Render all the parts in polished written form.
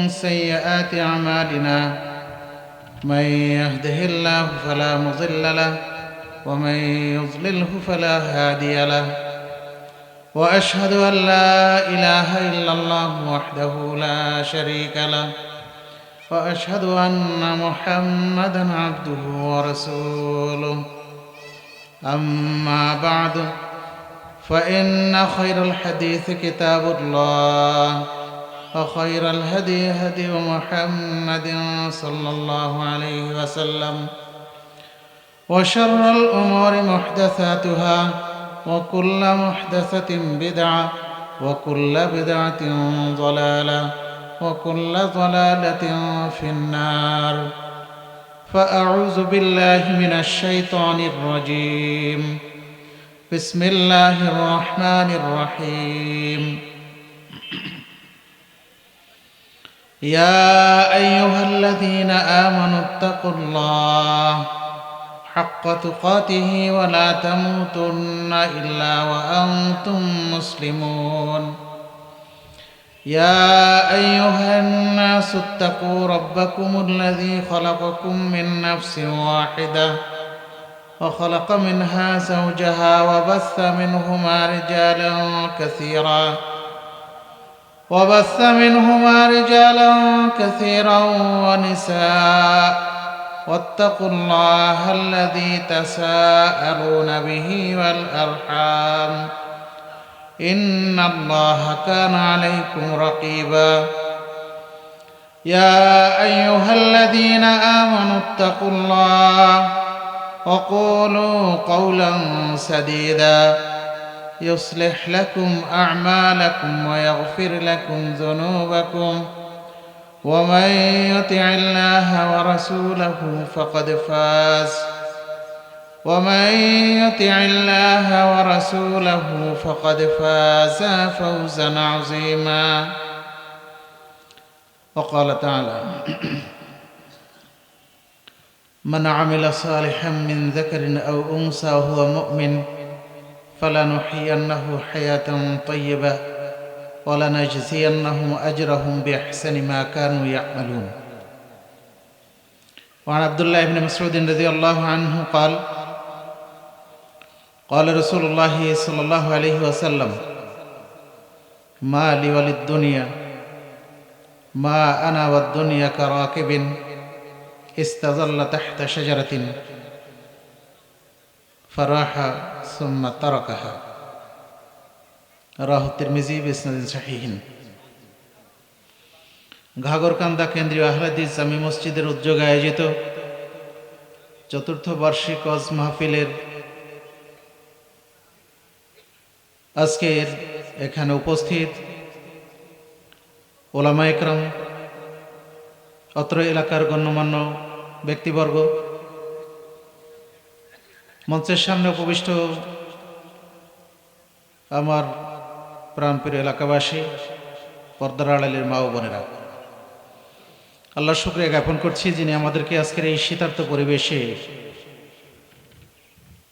سيئات أعمالنا من يهده الله فلا مضل له ومن يضلله فلا هادي له وأشهد أن لا إله إلا الله وحده لا شريك له وأشهد أن محمدًا عبده ورسوله أما بعد فإن خير الحديث كتاب الله وخير الهدي هدي محمد صلى الله عليه وسلم وشر الأمور محدثاتها وكل محدثة بدعة وكل بدعة ضلالة وكل ضلالة في النار فأعوذ بالله من الشيطان الرجيم بسم الله الرحمن الرحيم يا أيها الذين آمنوا اتقوا الله حق تقاته ولا تموتن إلا وأنتم مسلمون يا أيها الناس اتقوا ربكم الذي خلقكم من نفس واحدة وخلق منها زوجها وبث منهما رجالا كثيرا ونساء واتقوا الله الذي تساءلون به والأرحام إن الله كان عليكم رقيبا يا أيها الذين آمنوا اتقوا الله وقولوا قولا سديدا يصلح لكم أعمالكم ويغفر لكم ذنوبكم ومن يطع الله ورسوله فقد فاز فوزا عظيما وقال تعالى من عمل صالحا من ذكر أو أنثى وهو مؤمن فلنحيينه حياة طيبة ولنجزينهم أجرهم بأحسن ما كانوا يعملون وعن عبد الله بن مسعود رضي الله عنه قال قال رسول الله صلى الله عليه وسلم ما لي وللدنيا ما أنا والدنيا كراكب استظل تحت شجرة فراح ثم تركها রাহু তিরমিজি বিসনাদিন সাহিহিন। ঘাগরকান্দা কেন্দ্রীয় আহলাদিস জামি মসজিদের উদ্যোগে আয়োজিত চতুর্থ বার্ষিক ওয়াজ মাহফিলের আজকের এখানে উপস্থিত ওলামা একরাম, অত্র এলাকার গণ্যমান্য ব্যক্তিবর্গ, মঞ্চের সামনে উপবিষ্ট আমার প্রাণপ্রিয় এলাকাবাসী, পর্দার আড়ালের মা ও বোনেরা, আল্লাহর শুকরিয়া জ্ঞাপন করছি যিনি আমাদেরকে আজকের এই শীতার্ত পরিবেশে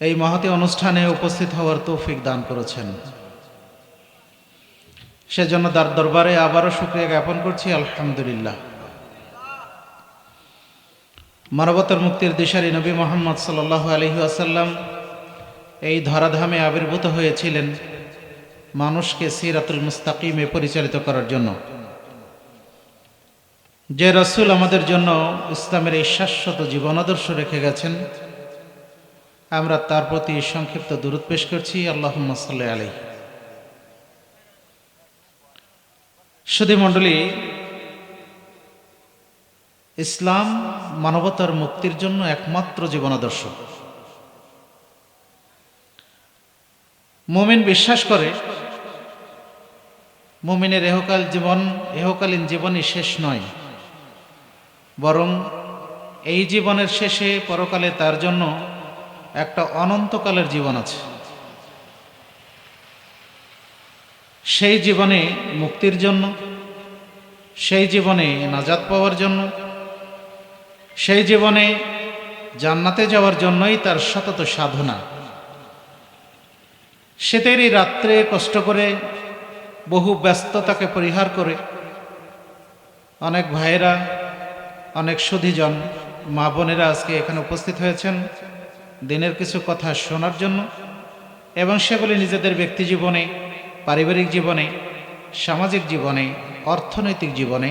এই মহতী অনুষ্ঠানে উপস্থিত হওয়ার তৌফিক দান করেছেন। সেজন্য তার দরবারে আবারও শুকরিয়া জ্ঞাপন করছি, আলহামদুলিল্লাহ। মানবতার মুক্তির দিশারি নবী মুহাম্মদ সাল্লাল্লাহু আলাইহি ওয়াসাল্লাম এই ধরাধামে আবির্ভূত হয়েছিলেন মানুষকে সিরাতুল মুস্তাকিমে পরিচালিত করার জন্য। যে রাসূল আমাদের জন্য ইসলামের এই শাশ্বত জীবনাদর্শ রেখে গেছেন, আমরা তার প্রতি সংক্ষিপ্ত দুরূদ পেশ করছি, আল্লাহুম্মা সাল্লি আলাইহি। সুধী মণ্ডলী, ইসলাম মানবতার মুক্তির জন্য একমাত্র জীবনাদর্শ। মুমিন বিশ্বাস করে মুমিনের ইহকালীন জীবনই শেষ নয়, বরং এই জীবনের শেষে পরকালে তার জন্য একটা অনন্তকালের জীবন আছে। সেই জীবনে মুক্তির জন্য, সেই জীবনে নাজাত পাওয়ার জন্য, সেই জীবনে জান্নাতে যাওয়ার জন্যই তার সতত সাধনা। শীতেরই রাত্রে কষ্ট করে, বহু ব্যস্ততাকে পরিহার করে অনেক ভাইয়েরা, অনেক সুধীজন, মা বোনেরা আজকে এখানে উপস্থিত হয়েছেন দিনের কিছু কথা শোনার জন্য এবং সেগুলি নিজেদের ব্যক্তি জীবনে, পারিবারিক জীবনে, সামাজিক জীবনে, অর্থনৈতিক জীবনে,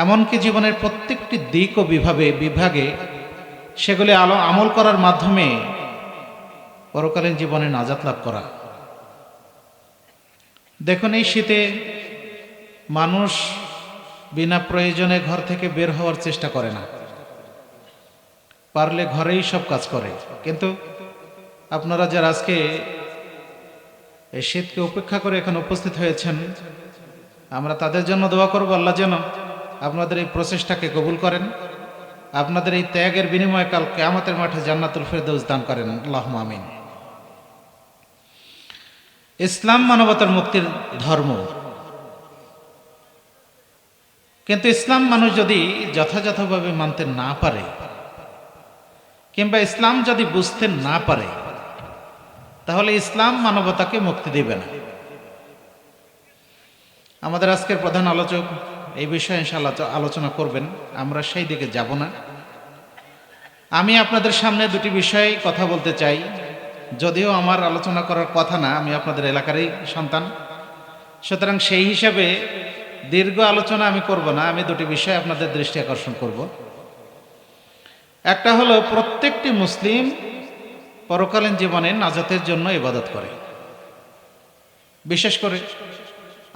এমনকি জীবনের প্রত্যেকটি দিক ও বিভাগে সেগুলি আমল করার মাধ্যমে পরকালীন জীবনে নাজাত লাভ করা। দেখুন, এই শীতে মানুষ বিনা প্রয়োজনে ঘর থেকে বের হওয়ার চেষ্টা করে না, পারলে ঘরেই সব কাজ করে। কিন্তু আপনারা যারা আজকে এই শীতকে উপেক্ষা করে এখানে উপস্থিত হয়েছেন, আমরা তাদের জন্য দোয়া করব আল্লাহ যেন আপনাদের এই প্রচেষ্টাকে কবুল করেন, আপনাদের এই ত্যাগের বিনিময়ে কাল কিয়ামতের মাঠে জান্নাতুল ফেরদৌস দান করেন, আল্লাহুম্মা আমিন। ইসলাম মানবতার মুক্তির ধর্ম, কিন্তু ইসলাম মানুষ যদি যথাযথভাবে মানতে না পারে কিংবা ইসলাম যদি বুঝতে না পারে, তাহলে ইসলাম মানবতাকে মুক্তি দেবে না। আমাদের আজকের প্রধান আলোচক এই বিষয়ে ইনশাআল্লাহ আলোচনা করবেন, আমরা সেই দিকে যাব না। আমি আপনাদের সামনে দুটি বিষয়ে কথা বলতে চাই, যদিও আমার আলোচনা করার কথা না, আমি আপনাদের এলাকারই সন্তান, সুতরাং সেই হিসাবে দীর্ঘ আলোচনা আমি করব না। আমি দুটি বিষয় আপনাদের দৃষ্টি আকর্ষণ করব। একটা হলো, প্রত্যেকটি মুসলিম পরকালীন জীবনে নাজাতের জন্য ইবাদত করে, বিশেষ করে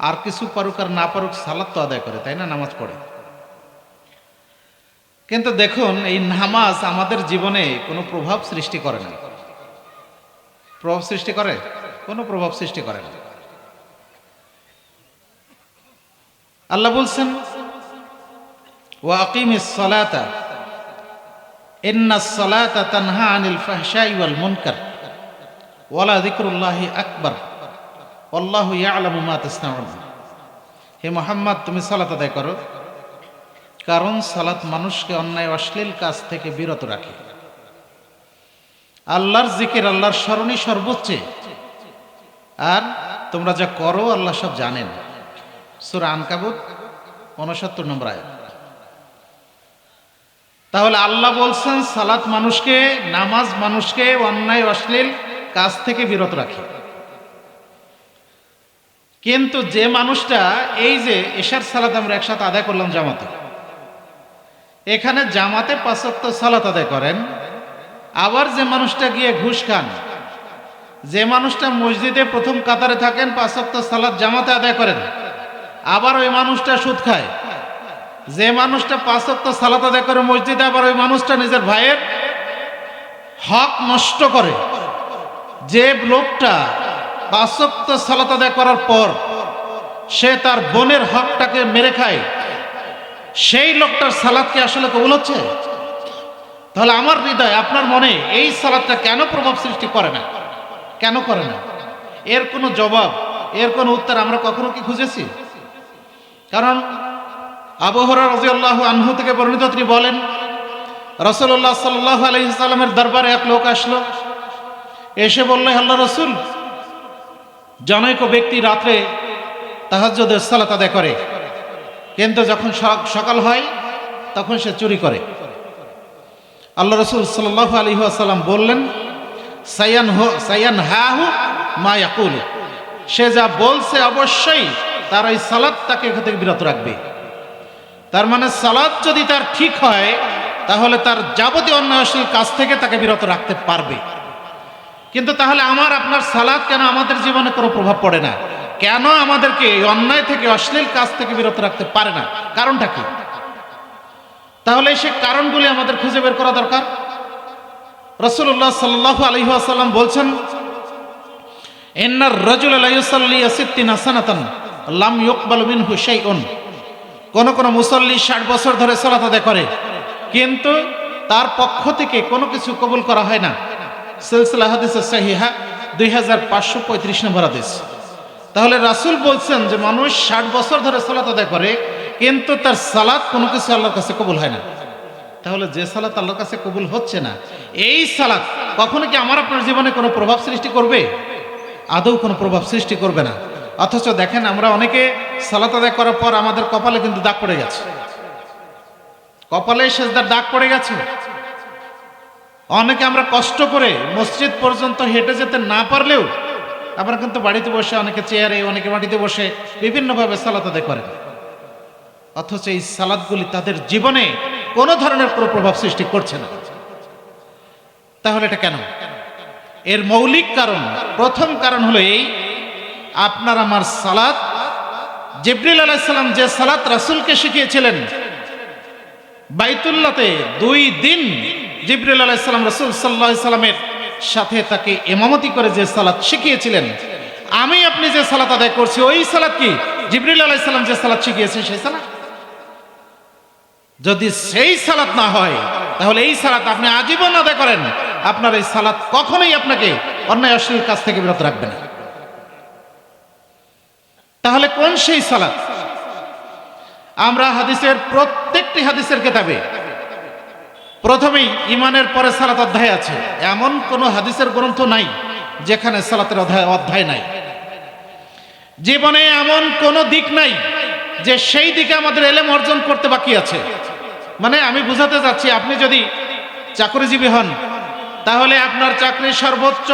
আর কিছু পারুক আর না পারুক সালাত তো আদায় করে, তাই না, নামাজ পড়ে। কিন্তু দেখুন, এই নামাজ আমাদের জীবনে কোনো প্রভাব সৃষ্টি করে না। প্রভাব সৃষ্টি করে? কোনো প্রভাব সৃষ্টি করে না। আল্লাহ বলছেন, ওয়া আকিমিস সালাতা ইন্নাস সালাতা তানহা আনিল ফাহশাই ওয়াল মুনকার ওয়ালা যিকরুল্লাহি আকবার আল্লাহু ইয়ালামু মা তাসনাউন। হে মুহাম্মদ, তুমি সালাত আদায় করো, কারণ সালাত মানুষকে অন্যায় অশ্লীল কাজ থেকে বিরত রাখে। আল্লাহর জিকির, আল্লাহর স্মরণই সর্বোচ্চ, আর তোমরা যা করো আল্লাহ সব জানেন। সূরা আনকাবুত 69 নম্বর আয়াত। তাহলে আল্লাহ বলছেন সালাত মানুষকে, নামাজ মানুষকে অন্যায় অশ্লীল কাজ থেকে বিরত রাখে। কিন্তু যে মানুষটা, এই যে এশার সালাত আমরা একসাথে আদায় করলাম জামাতে, এখানে জামাতে 5 ওয়াক্ত সালাত আদায় করেন, আবার যে মানুষটা গিয়ে ঘুষ খান, যে মানুষটা মসজিদে প্রথম কাতারে থাকেন 5 ওয়াক্ত সালাত জামাতে আদায় করেন, আবার ওই মানুষটা সুদ খায়, যে মানুষটা 5 ওয়াক্ত সালাত আদায় করে মসজিদে, আবার ওই মানুষটা নিজের ভাইয়ের হক নষ্ট করে। যে লোকটা 5 ওয়াক্ত সালাত আদায় করার পর সে তার বোনের হকটাকে মেরে খায়, সেই লোকটার সালাত কি আসলে কবুল হচ্ছে? তাহলে আমার হৃদয়, আপনার মনে এই সালাতটা কেন প্রভাব সৃষ্টি করে না? কেন করে না? এর কোনো জবাব, এর কোনো উত্তর আমরা কখনো কি খুঁজেছি? কারণ আবু হুরায়রা রাদিয়াল্লাহু আনহু থেকে বর্ণিত, তিনি বলেন, রাসূলুল্লাহ সাল্লাল্লাহু আলাইহি ওয়াসাল্লামের দরবারে এক লোক আসলো, এসে বলল, আল্লাহ রাসূল, জনৈক ব্যক্তি রাত্রে তাহাজ্জুদের সালাত আদায় করে, কিন্তু যখন সকাল হয় তখন সে চুরি করে। আল্লাহ রাসূল সাল্লাল্লাহু আলাইহি ওয়াসাল্লাম বললেন, সায়ানহাহু মা ইয়াকুলু, সে যা বলছে অবশ্যই তার এই সালাত তাকে এখান থেকে বিরত রাখবে। তার মানে সালাত যদি তার ঠিক হয়, তাহলে তার যাবতীয় অন্যায় অশ্লীল কাজ থেকে তাকে বিরত রাখতে পারবে। কিন্তু তাহলে আমার আপনার সালাত কেন আমাদের জীবনে কোনো প্রভাব পড়ে না? কেন আমাদেরকে অন্যায় থেকে, অশ্লীল কাজ থেকে বিরত রাখতে পারে না? কারণটা কি? তাহলে সে কারণগুলি আমাদের খুঁজে বের করা দরকার। রাসূলুল্লাহ সাল্লাল্লাহু আলাইহি ওয়াসাল্লাম বলছেন, ইন্নার রাজুলা লা ইউসাল্লি 60 সানাতান লাম ইউকবালু মিনহু শাইউন। কোন কোন মুসল্লি 60 বছর ধরে সালাত আদায় করে, কিন্তু তার পক্ষ থেকে কোনো কিছু কবুল করা হয় না। সিলসিলা হাদিস সাহিহা 2535 নম্বর হাদিস। তাহলে রাসূল বলছেন যে মানুষ 60 বছর ধরে সালাত আদায় করে, কিন্তু তার সালাত কোনো কিছু আল্লাহর কাছে কবুল হয় না। তাহলে যে সালাত আল্লাহর কাছে কবুল হচ্ছে না, এই সালাত কখনো কি আমার আপনার জীবনে কোনো প্রভাব সৃষ্টি করবে? আদৌ কোনো প্রভাব সৃষ্টি করবে না। অথচ দেখেন আমরা অনেকে সালাত আদায় করার পর আমাদের কপালে কিন্তু দাগ পড়ে গেছে, কপালে সেজদার দাগ পড়ে গেছে। অনেকে আমরা কষ্ট করে মসজিদ পর্যন্ত হেঁটে যেতে না পারলেও আমরা কিন্তু বাড়িতে বসে, অনেকে চেয়ারে, অনেকে মাটিতে বসে বিভিন্নভাবে সালাত আদায় করেন। অথচ এই সালাতগুলি তাদের জীবনে কোনো ধরনের কোনো প্রভাব সৃষ্টি করছে না। তাহলে এটা কেন? এর মৌলিক কারণ, প্রথম কারণ হলো এই, আপনার আমার সালাত, জিবরিল আলাইহিস সালাম যে সালাত রাসূলকে শিখিয়েছিলেন বাইতুল্লাহতে 2 দিন, জিবরিল আলাইহিস সালাম রাসূল সাল্লাল্লাহু আলাইহি সাল্লামের সাথে তাকে ইমামতি করে যে সালাত শিখিয়েছিলেন, আমি আপনি যে সালাত আদায় করছি ওই সালাত কি জিবরিল আলাইহিস সালাম যে সালাত শিখিয়েছেন সেই সালাত? যদি সেই সালাত না হয় তাহলে এই সালাত আপনি আজীবন আদায় করেন, আপনার এই সালাত কখনোই আপনাকে অন্যায় অশ্লীল কাজ থেকে বিরত রাখবে না। তাহলে কোন সেই সালাত? আমরা হাদিসের প্রত্যেকটি হাদিসের কিতাবে প্রথমেই ইমানের পরে সালাত অধ্যায় আছে, এমন কোন হাদিসের গ্রন্থ নাই যেখানে সালাতের অধ্যায় নাই। জীবনে এমন কোন দিক নাই যে সেই দিকে আমাদের ইলম অর্জন করতে বাকি আছে। মানে আমি বুঝাতে চাচ্ছি, আপনি যদি চাকরিজীবী হন তাহলে আপনার চাকরির সর্বোচ্চ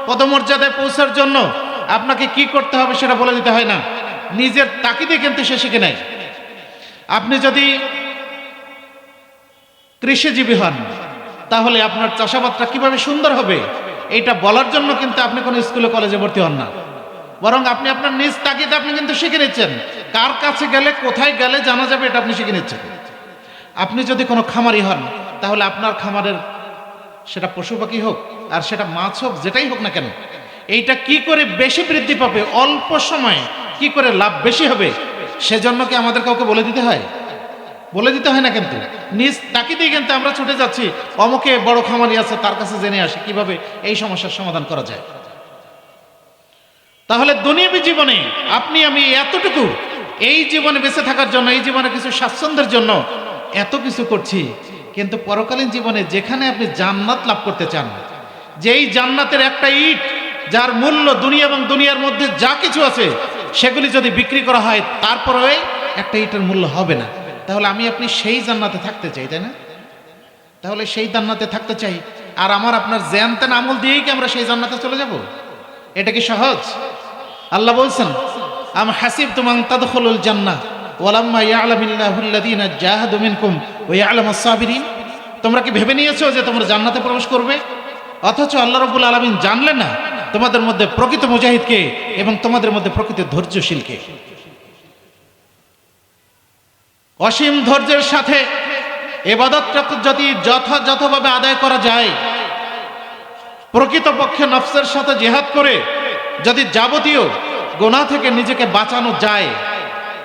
পদমর্যাদায় পৌঁছার জন্য আপনাকে কি করতে হবে সেটা বলে দিতে হয় না, নিজের তাকিদে কিন্তু সে শিখে নেয়। আপনি যদি কৃষিজীবী হন তাহলে আপনার চাষাবাদটা কিভাবে সুন্দর হবে এইটা বলার জন্য কিন্তু আপনি কোনো স্কুলে কলেজে ভর্তি হন না, বরং আপনি আপনার নিজ তাকিদে আপনি কিন্তু শিখে নিচ্ছেন। কার কাছে গেলে, কোথায় গেলে জানা যাবে এটা আপনি শিখে নিচ্ছেন। আপনি যদি কোনো খামারি হন তাহলে আপনার খামারের, সেটা পশু পাখি হোক আর সেটা মাছ হোক, যেটাই হোক না কেন, এইটা কি করে বেশি বৃদ্ধি পাবে, অল্প সময়ে কি করে লাভ বেশি হবে, সেজন্য কি আমাদের কাউকে বলে দিতে হয়? বলে দিতে হয় না। কিন্তু নিজ তাকিদেই কিন্তু আমরা ছুটে যাচ্ছি, অমুকে বড় খামারি আছে তার কাছে জেনে আসি কিভাবে এই সমস্যার সমাধান করা যায়। তাহলে দুনিয়াবী জীবনে আপনি আমি এতটুকু, এই জীবনে বেঁচে থাকার জন্য, এই জীবনে কিছু স্বাচ্ছন্দ্যের জন্য এত কিছু করছি, কিন্তু পরকালীন জীবনে যেখানে আপনি জান্নাত লাভ করতে চান, যেই জান্নাতের একটা ইট যার মূল্য দুনিয়া এবং দুনিয়ার মধ্যে যা কিছু আছে সেগুলি যদি বিক্রি করা হয় তারপরে একটা ইটের মূল্য হবে না, তাহলে আমি আপনি সেই জান্নাতে থাকতে চাই, তাই না? তাহলে সেই জান্নাতে থাকতে চাই, আর আমার আপনার জ্ঞানতেন আমল দিয়েই কি আমরা সেই জান্নাতে চলে যাব? এটা কি সহজ? আল্লাহ বলছেন, আম হাসিবতুম আন তাদখুলুল জান্নাহ ওয়ালাম্মা ইয়ালামিল্লাহুল্লাযীনা জাহাদু মিনকুম ওয়া ইয়ালামাস সাবিরিন। তোমরা কি ভেবে নিয়েছো যে তোমরা জান্নাতে প্রবেশ করবে, অথচ আল্লাহ রাব্বুল আলামিন জানলেন না তোমাদের মধ্যে প্রকৃত মুজাহিদকে এবং তোমাদের মধ্যে প্রকৃত ধৈর্যশীলকে। অসীম ধৈর্যের সাথে ইবাদতটা যদি যথাযথভাবে আদায় করা যায়, প্রকৃতপক্ষে নফসের সাথে জিহাদ করে যদি যাবতীয় গুনাহ থেকে নিজেকে বাঁচানো যায়,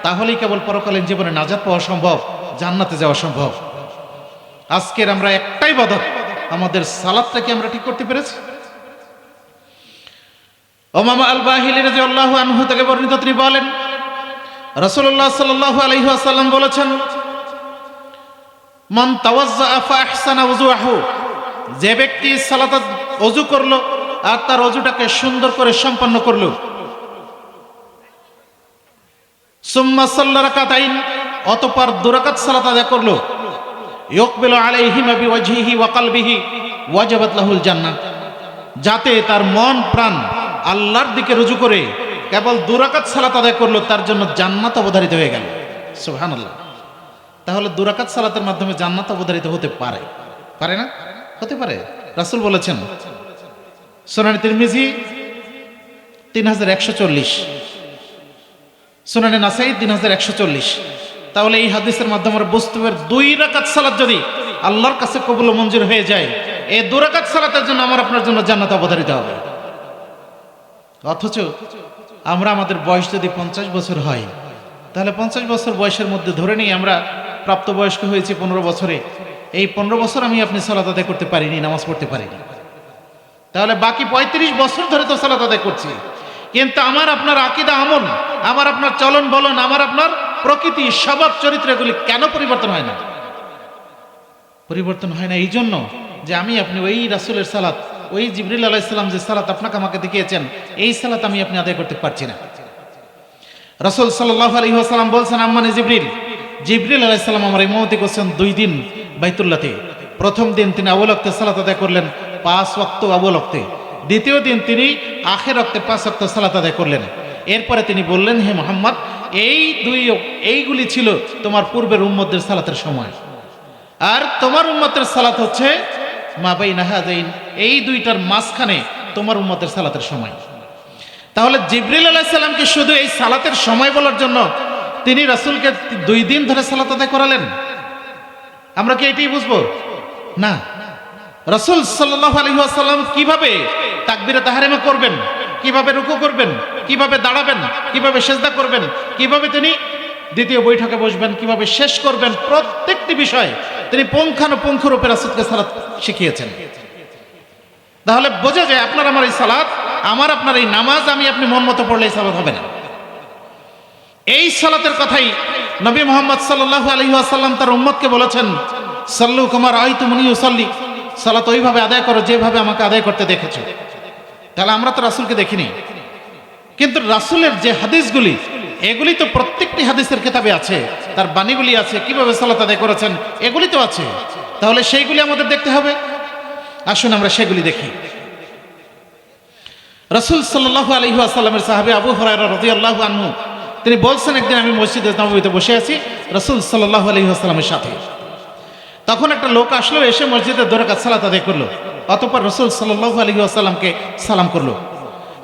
তাহলেই কেবল পরকালীন জীবনে নাজাত পাওয়া সম্ভব, জান্নাতে যাওয়া সম্ভব। আজকের আমরা একটাই ইবাদত, আমাদের সালাতটাকে আমরা ঠিক করতে পেরেছি? উমামা আল বাহিলি রাদিয়াল্লাহু আনহু থেকে বর্ণিত, তিনি বলেন রাসূলুল্লাহ সাল্লাল্লাহু আলাইহি ওয়াসাল্লাম বলেছেন, মান তাওয়াজ্জা ফা আহসানা ওযুহু, যে ব্যক্তি সালাত ওযু করলো আর তার ওযুটাকে সুন্দর করে সম্পন্ন করলো, সুম্মা সাল্লা রাকাতাইন, অতঃপর 2 রাকাত সালাত আদায় করলো, ইউকবিলু আলাইহিমা বিওয়াজহিহি ওয়া কলবিহি ওয়াজাবাত লাহুল জান্নাহ, যাতে তার মন প্রাণ আল্লাহর দিকে রুজু করে কেবল 2 রাকাত সালাত আদায় করলো, তার জন্য জান্নাত অবধারিত হয়ে গেল। সুবহানাল্লাহ। তাহলে 2 রাকাত সালাতের মাধ্যমে জান্নাত অবধারিত হতে পারে, পারে না? হতে পারে। রাসূল বলেছেন, সুনানে তিরমিজি 3140, সুনানে নাসাই 3140। তাহলে এই হাদিসের মাধ্যমে আমরা বুঝতে পারি 2 রাকাত সালাত যদি আল্লাহর কাছে কবুল ও মঞ্জুর হয়ে যায়, এই 2 রাকাত সালাতের জন্য আমার আপনার জন্য জান্নাত অবধারিত হবে। অথচ আমরা, আমাদের বয়স যদি 50 বছর হয়, তাহলে 50 বছর বয়সের মধ্যে ধরে নিই আমরা প্রাপ্তবয়স্ক হয়েছি 15 বছরে, এই 15 বছর আমি আপনি সালাত আদায় করতে পারিনি, নামাজ পড়তে পারিনি, তাহলে বাকি 35 বছর ধরে তো সালাত আদায় করছি, কিন্তু আমার আপনার আকীদা আমল, আমার আপনার চলন বলন, আমার আপনার প্রকৃতি স্বভাব চরিত্র, এগুলি কেন পরিবর্তন হয় না? পরিবর্তন হয় না এই জন্য যে আমি আপনি ওই রাসূলের সালাত, ওই জিবরিল আলাইহিস সালাম যে সালাত আপনাকে আমাকে দেখিয়েছেন, এই সালাত আমি আপনি আদায় করতে পারছি না। রাসূল সাল্লাল্লাহু আলাইহি ওয়াসাল্লাম বলছেন, আম্মানি জিবরিল, জিবরিল আলাইহিস সালাম আমার ইমামতি করছেন 2 দিন বাইতুল্লাহতে। প্রথম দিন তিনি আউয়াল ওয়াক্তে সালাত আদায় করলেন 5 ওয়াক্ত আউয়াল ওয়াক্তে। দ্বিতীয় দিন তিনি আখির ওয়াক্তে 5 ওয়াক্ত সালাত আদায় করলেন। এরপরে তিনি বললেন, হে মুহাম্মদ, এইগুলি ছিল তোমার পূর্বের উম্মতদের সালাতের সময়, আর তোমার উম্মতের সালাত হচ্ছে মা বাইনা হাযাইন, এই দুইটার মাঝখানে তোমার উম্মতের সালাতের সময়। তাহলে জিবরিল আলাইহিস সালামকে শুধু এই সালাতের সময় বলার জন্য তিনি রাসূলকে 2 দিন ধরে সালাত আদায় করালেন? আমরা কি এটাই বুঝবো? না। রাসূল সাল্লাল্লাহু আলাইহি ওয়াসাল্লাম কিভাবে তাকবীরে তাহরিমা করবেন, কিভাবে রুকু করবেন, কিভাবে দাঁড়াবেন, কিভাবে সিজদা করবেন, কিভাবে তিনি দ্বিতীয় বৈঠকে বসবেন, কিভাবে শেষ করবেন, প্রত্যেকটি বিষয় তিনি পুঙ্খানুপুঙ্খ রূপে রাসূলকে সালাত শিখিয়েছেন। তাহলে বোঝা যায় আপনার আমার এই সালাত, আমার আপনার এই নামাজ আমি আপনি মন মতো পড়লে এই সালাত হবে না। এই সালাতের কথাই নবী মুহাম্মদ সাল্লাল্লাহু আলাইহি ওয়াসাল্লাম তার উম্মতকে বলেছেন, সাল্লু কামা রাআইতুমুনি উসাল্লি, সালাত ওইভাবে আদায় করো যেভাবে আমাকে আদায় করতে দেখেছো। তাহলে আমরা তো রাসূলকে দেখিনি, কিন্তু রাসূলের যে হাদিসগুলি, এগুলি তো প্রত্যেকটি হাদিসের কিতাবে আছে, তার বাণীগুলি আছে, কিভাবে সালাত আদায় করেছেন এগুলি তো আছে। তাহলে সেইগুলি আমাদের দেখতে হবে। আসুন আমরা সেগুলি দেখি। রাসূল সাল্লাল্লাহু আলাইহি ওয়াসাল্লামের সাহাবী আবু হুরায়রা রাদিয়াল্লাহু আনহু তিনি বলছেন, একদিন আমি মসজিদে নববীতে বসে আছি রাসূল সাল্লাল্লাহু আলাইহি ওয়াসাল্লামের সাথে। তখন একটা লোক আসলো, এসে মসজিদে 2 রাকাত সালাত আদায় করলো। অতঃপর রাসূল সাল্লাল্লাহু আলাইহি ওয়াসাল্লামকে সালাম করলো।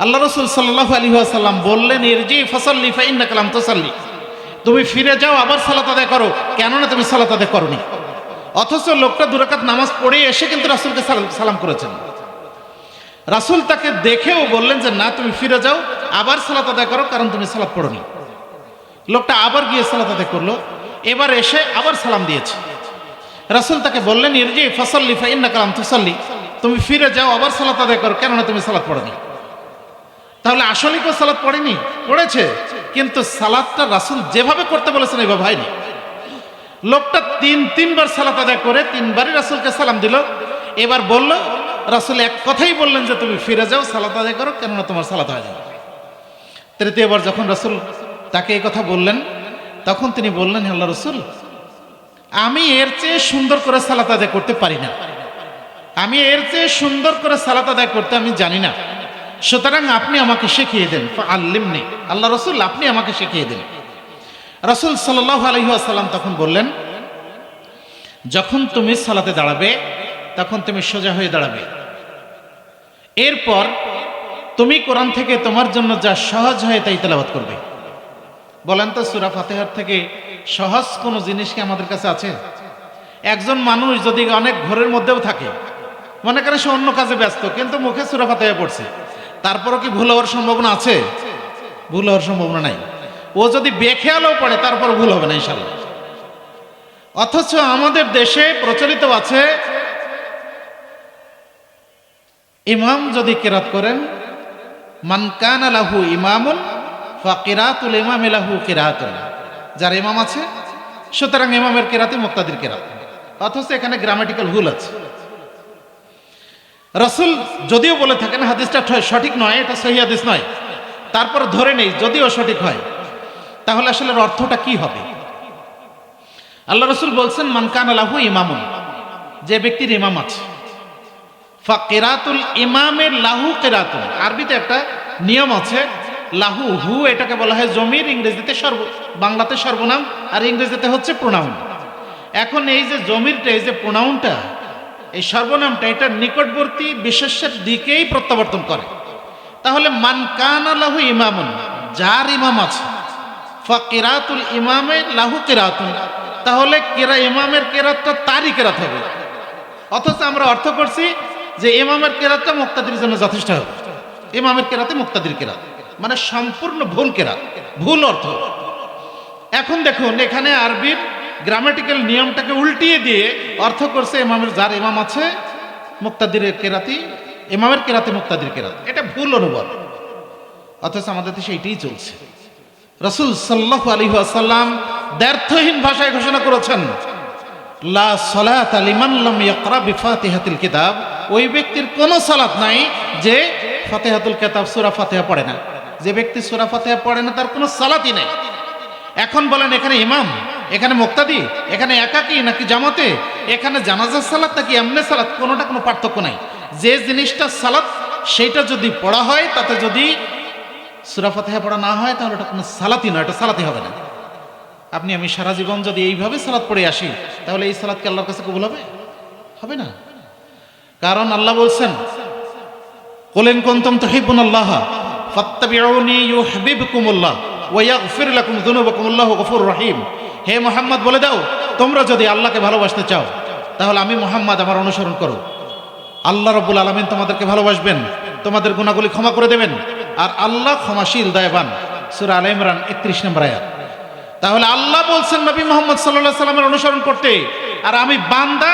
আল্লাহ রাসূল সাল্লাল্লাহু আলাইহি ওয়াসাল্লাম বললেন, ইরজি ফাসাল্লি ফাইন্নাকা লাম তুসাল্লি, তুমি ফিরে যাও আবার সালাত আদায় করো, কেননা তুমি সালাত আদায় করোনি। অথচ লোকটা 2 রাকাত নামাজ পড়ে এসে কিন্তু রাসূলকে সালাম করেছেন। রাসূল তাকে দেখেও বললেন যে না, তুমি ফিরে যাও আবার সালাত আদায় করো, কারণ তুমি সালাত পড়োনি। লোকটা আবার গিয়ে সালাত আদায় করলো, এবার এসে আবার সালাম দিয়েছে। রাসূল তাকে বললেন, ইরজি ফাসাল্লি ফাইন্নাকা লাম তুসাল্লি, তুমি ফিরে যাও আবার সালাত আদায় করো, কেননা তুমি সালাত পড়োনি। তাহলে আসলে কেউ সালাত পড়েনি? পড়েছে, কিন্তু সালাতটা রাসূল যেভাবে করতে বলেছেন এইভাবে হয়নি। লোকটা 3বার সালাত আদায় করে 3বারই রাসূলকে সালাম দিল। এবার বলল, রাসূল এক কথাই বললেন যে তুমি ফিরে যাও সালাত আদায় করো, কেননা তোমার সালাত হয়ে যাবে। 3য়বার যখন রাসূল তাকে এই কথা বললেন, তখন তিনি বললেন, হে আল্লাহর রাসূল, আমি এর চেয়ে সুন্দর করে সালাত আদায় করতে পারি না, আমি এর চেয়ে সুন্দর করে সালাত আদায় করতে আমি জানি না, সুতরাং আপনি আমাকে শিখিয়ে দেন। ফাআল্লিমনি, আল্লাহ রাসূল আপনি আমাকে শিখিয়ে দেন। রাসূল সাল্লাল্লাহু আলাইহি ওয়াসাল্লাম তখন বললেন, যখন তুমি সালাতে দাঁড়াবে তখন তুমি সোজা হয়ে দাঁড়াবে। এরপর তুমি কোরআন থেকে তোমার জন্য যা সহজ হয় তাই তেলাওয়াত করবে। বলেন তো, সূরা ফাতিহার থেকে সহজ কোনো জিনিস কি আমাদের কাছে আছে? একজন মানুষ যদি অনেক ঘোরের মধ্যেও থাকে, মনে করে সে অন্য কাজে ব্যস্ত, কিন্তু মুখে সূরা ফাতিহা পড়ছে, তারপরও কি ভুল হওয়ার সম্ভাবনা আছে? ভুল হওয়ার সম্ভাবনা নাই। ও যদি বেখেয়ালও পড়ে তারপর ভুল হবে না ইনশাআল্লাহ। অথচ আমাদের দেশে প্রচলিত আছে, ইমাম যদি কিরাত করেন, মান কানা লাহু ইমামুন ফাকিরাতুল ইমামি লাহু কিরাতুন, যার ইমাম আছে সুতরাং ইমামের কিরাতে মুক্তাদির কিরাত। অথচ এখানে গ্রামাটিক্যাল ভুল আছে। রাসূল যদিও বলে থাকেন হাদিসটা সঠিক নয়, এটা সহিহ হাদিস নয়, তারপর ধরে নেই যদিও সঠিক হয়, তাহলে আসলে অর্থটা কি হবে? আল্লাহ রাসূল বলছেন, মান কানা লাহু ইমামুন, যে ব্যক্তির ইমাম আছে, ফাকিরাতুল ইমামের লাহু কিরাতুন। আরবিতে একটা নিয়ম আছে, লাহু হু এটাকে বলা হয় জমির, ইংরেজিতে বাংলাতে সর্বনাম আর ইংরেজিতে হচ্ছে প্রোনাউন। এখন এই যে জমিরটা, এই যে প্রোনাউনটা, এই সর্বনামটা, এটা নিকটবর্তী বিশেষ্যের দিকেই প্রত্যাবর্তন করে। তাহলে মান কানা লাহু ইমামুন, যার ইমাম আছে, ফাকিরাতুল ইমামে লাহু কিরাতুন, তাহলে ইমামের কিরাতটা তারই কিরাত হবে। অথচ আমরা অর্থ করছি যে ইমামের কিরাতটা মুক্তাদির জন্য যথেষ্ট হবে, ইমামের কিরাতে মুক্তাদির কিরাত, মানে সম্পূর্ণ ভুল কিরাত, ভুল অর্থ। এখন দেখুন, এখানে আরবির গ্রামাটিক্যাল নিয়মটাকে উল্টিয়ে দিয়ে অর্থ করছে ইমামের, যার ইমাম আছে মুক্তাদিরের কিরাতি, ইমামের কিরাতে মুক্তাদির কিরাত। এটা ভুল অনুবাদ। অথচ আমাদের দেশে এইটাই চলছে। রাসূল সাল্লাল্লাহু আলাইহি ওয়াসাল্লাম দ্ব্যর্থহীন ভাষায় ঘোষণা করেছেন, লা সালাতা লিমান লাম ইয়াকরা বিফাতিহাতিল কিতাব, ওই ব্যক্তির কোনো সালাত নাই যে ফাতিহাতুল কিতাব সূরা ফাতিহা পড়ে না। যে ব্যক্তি সূরা ফাতিহা পড়ে না তার কোনো সালাতই নেই। এখন বলেন এখানে ইমাম, এখানে মুক্তাদি, এখানে একাকী নাকি জামাতে, এখানে জানাজার সালাত নাকি এমনে সালাত, কোনোটা কোনো পার্থক্য নাই। যে জিনিসটা সালাত সেইটা যদি পড়া হয়, তাতে যদি সূরা ফাতিহা পড়া না হয় তাহলে ওটা কোনো সালাতই নয়, এটা সালাতই হবে না। আপনি আমি সারা জীবন যদি এইভাবে সালাত পড়ে আসি তাহলে এই সালাত কি আল্লাহর কাছে কবুল হবে? হবে না। কারণ আল্লাহ বলছেন কুল ইন কুনতুম তুহিব্বুনাল্লাহ ফাত্তাবিউনি ইউহিব্বুকুমুল্লাহ ওয়া ইয়াগফির লাকুম যুনুবাকুম আল্লাহু গফুরুর রহিম। হে মুহাম্মদ বলে দাও, তোমরা যদি আল্লাহকে ভালোবাসতে চাও তাহলে আমি মুহাম্মদ আমার অনুসরণ করো। আল্লাহ রাব্বুল আলামিন তোমাদেরকে ভালোবাসবেন, তোমাদের গুনাহগুলি ক্ষমা করে দেবেন, আর আল্লাহ ক্ষমাশীল দয়াবান। সূরা আলে ইমরান 31 নম্বর আয়াত। তাহলে আল্লাহ বলছেন নবী মুহাম্মদ সাল্লাল্লাহু আলাইহি সাল্লামের অনুসরণ করতে, আর আমি বান্দা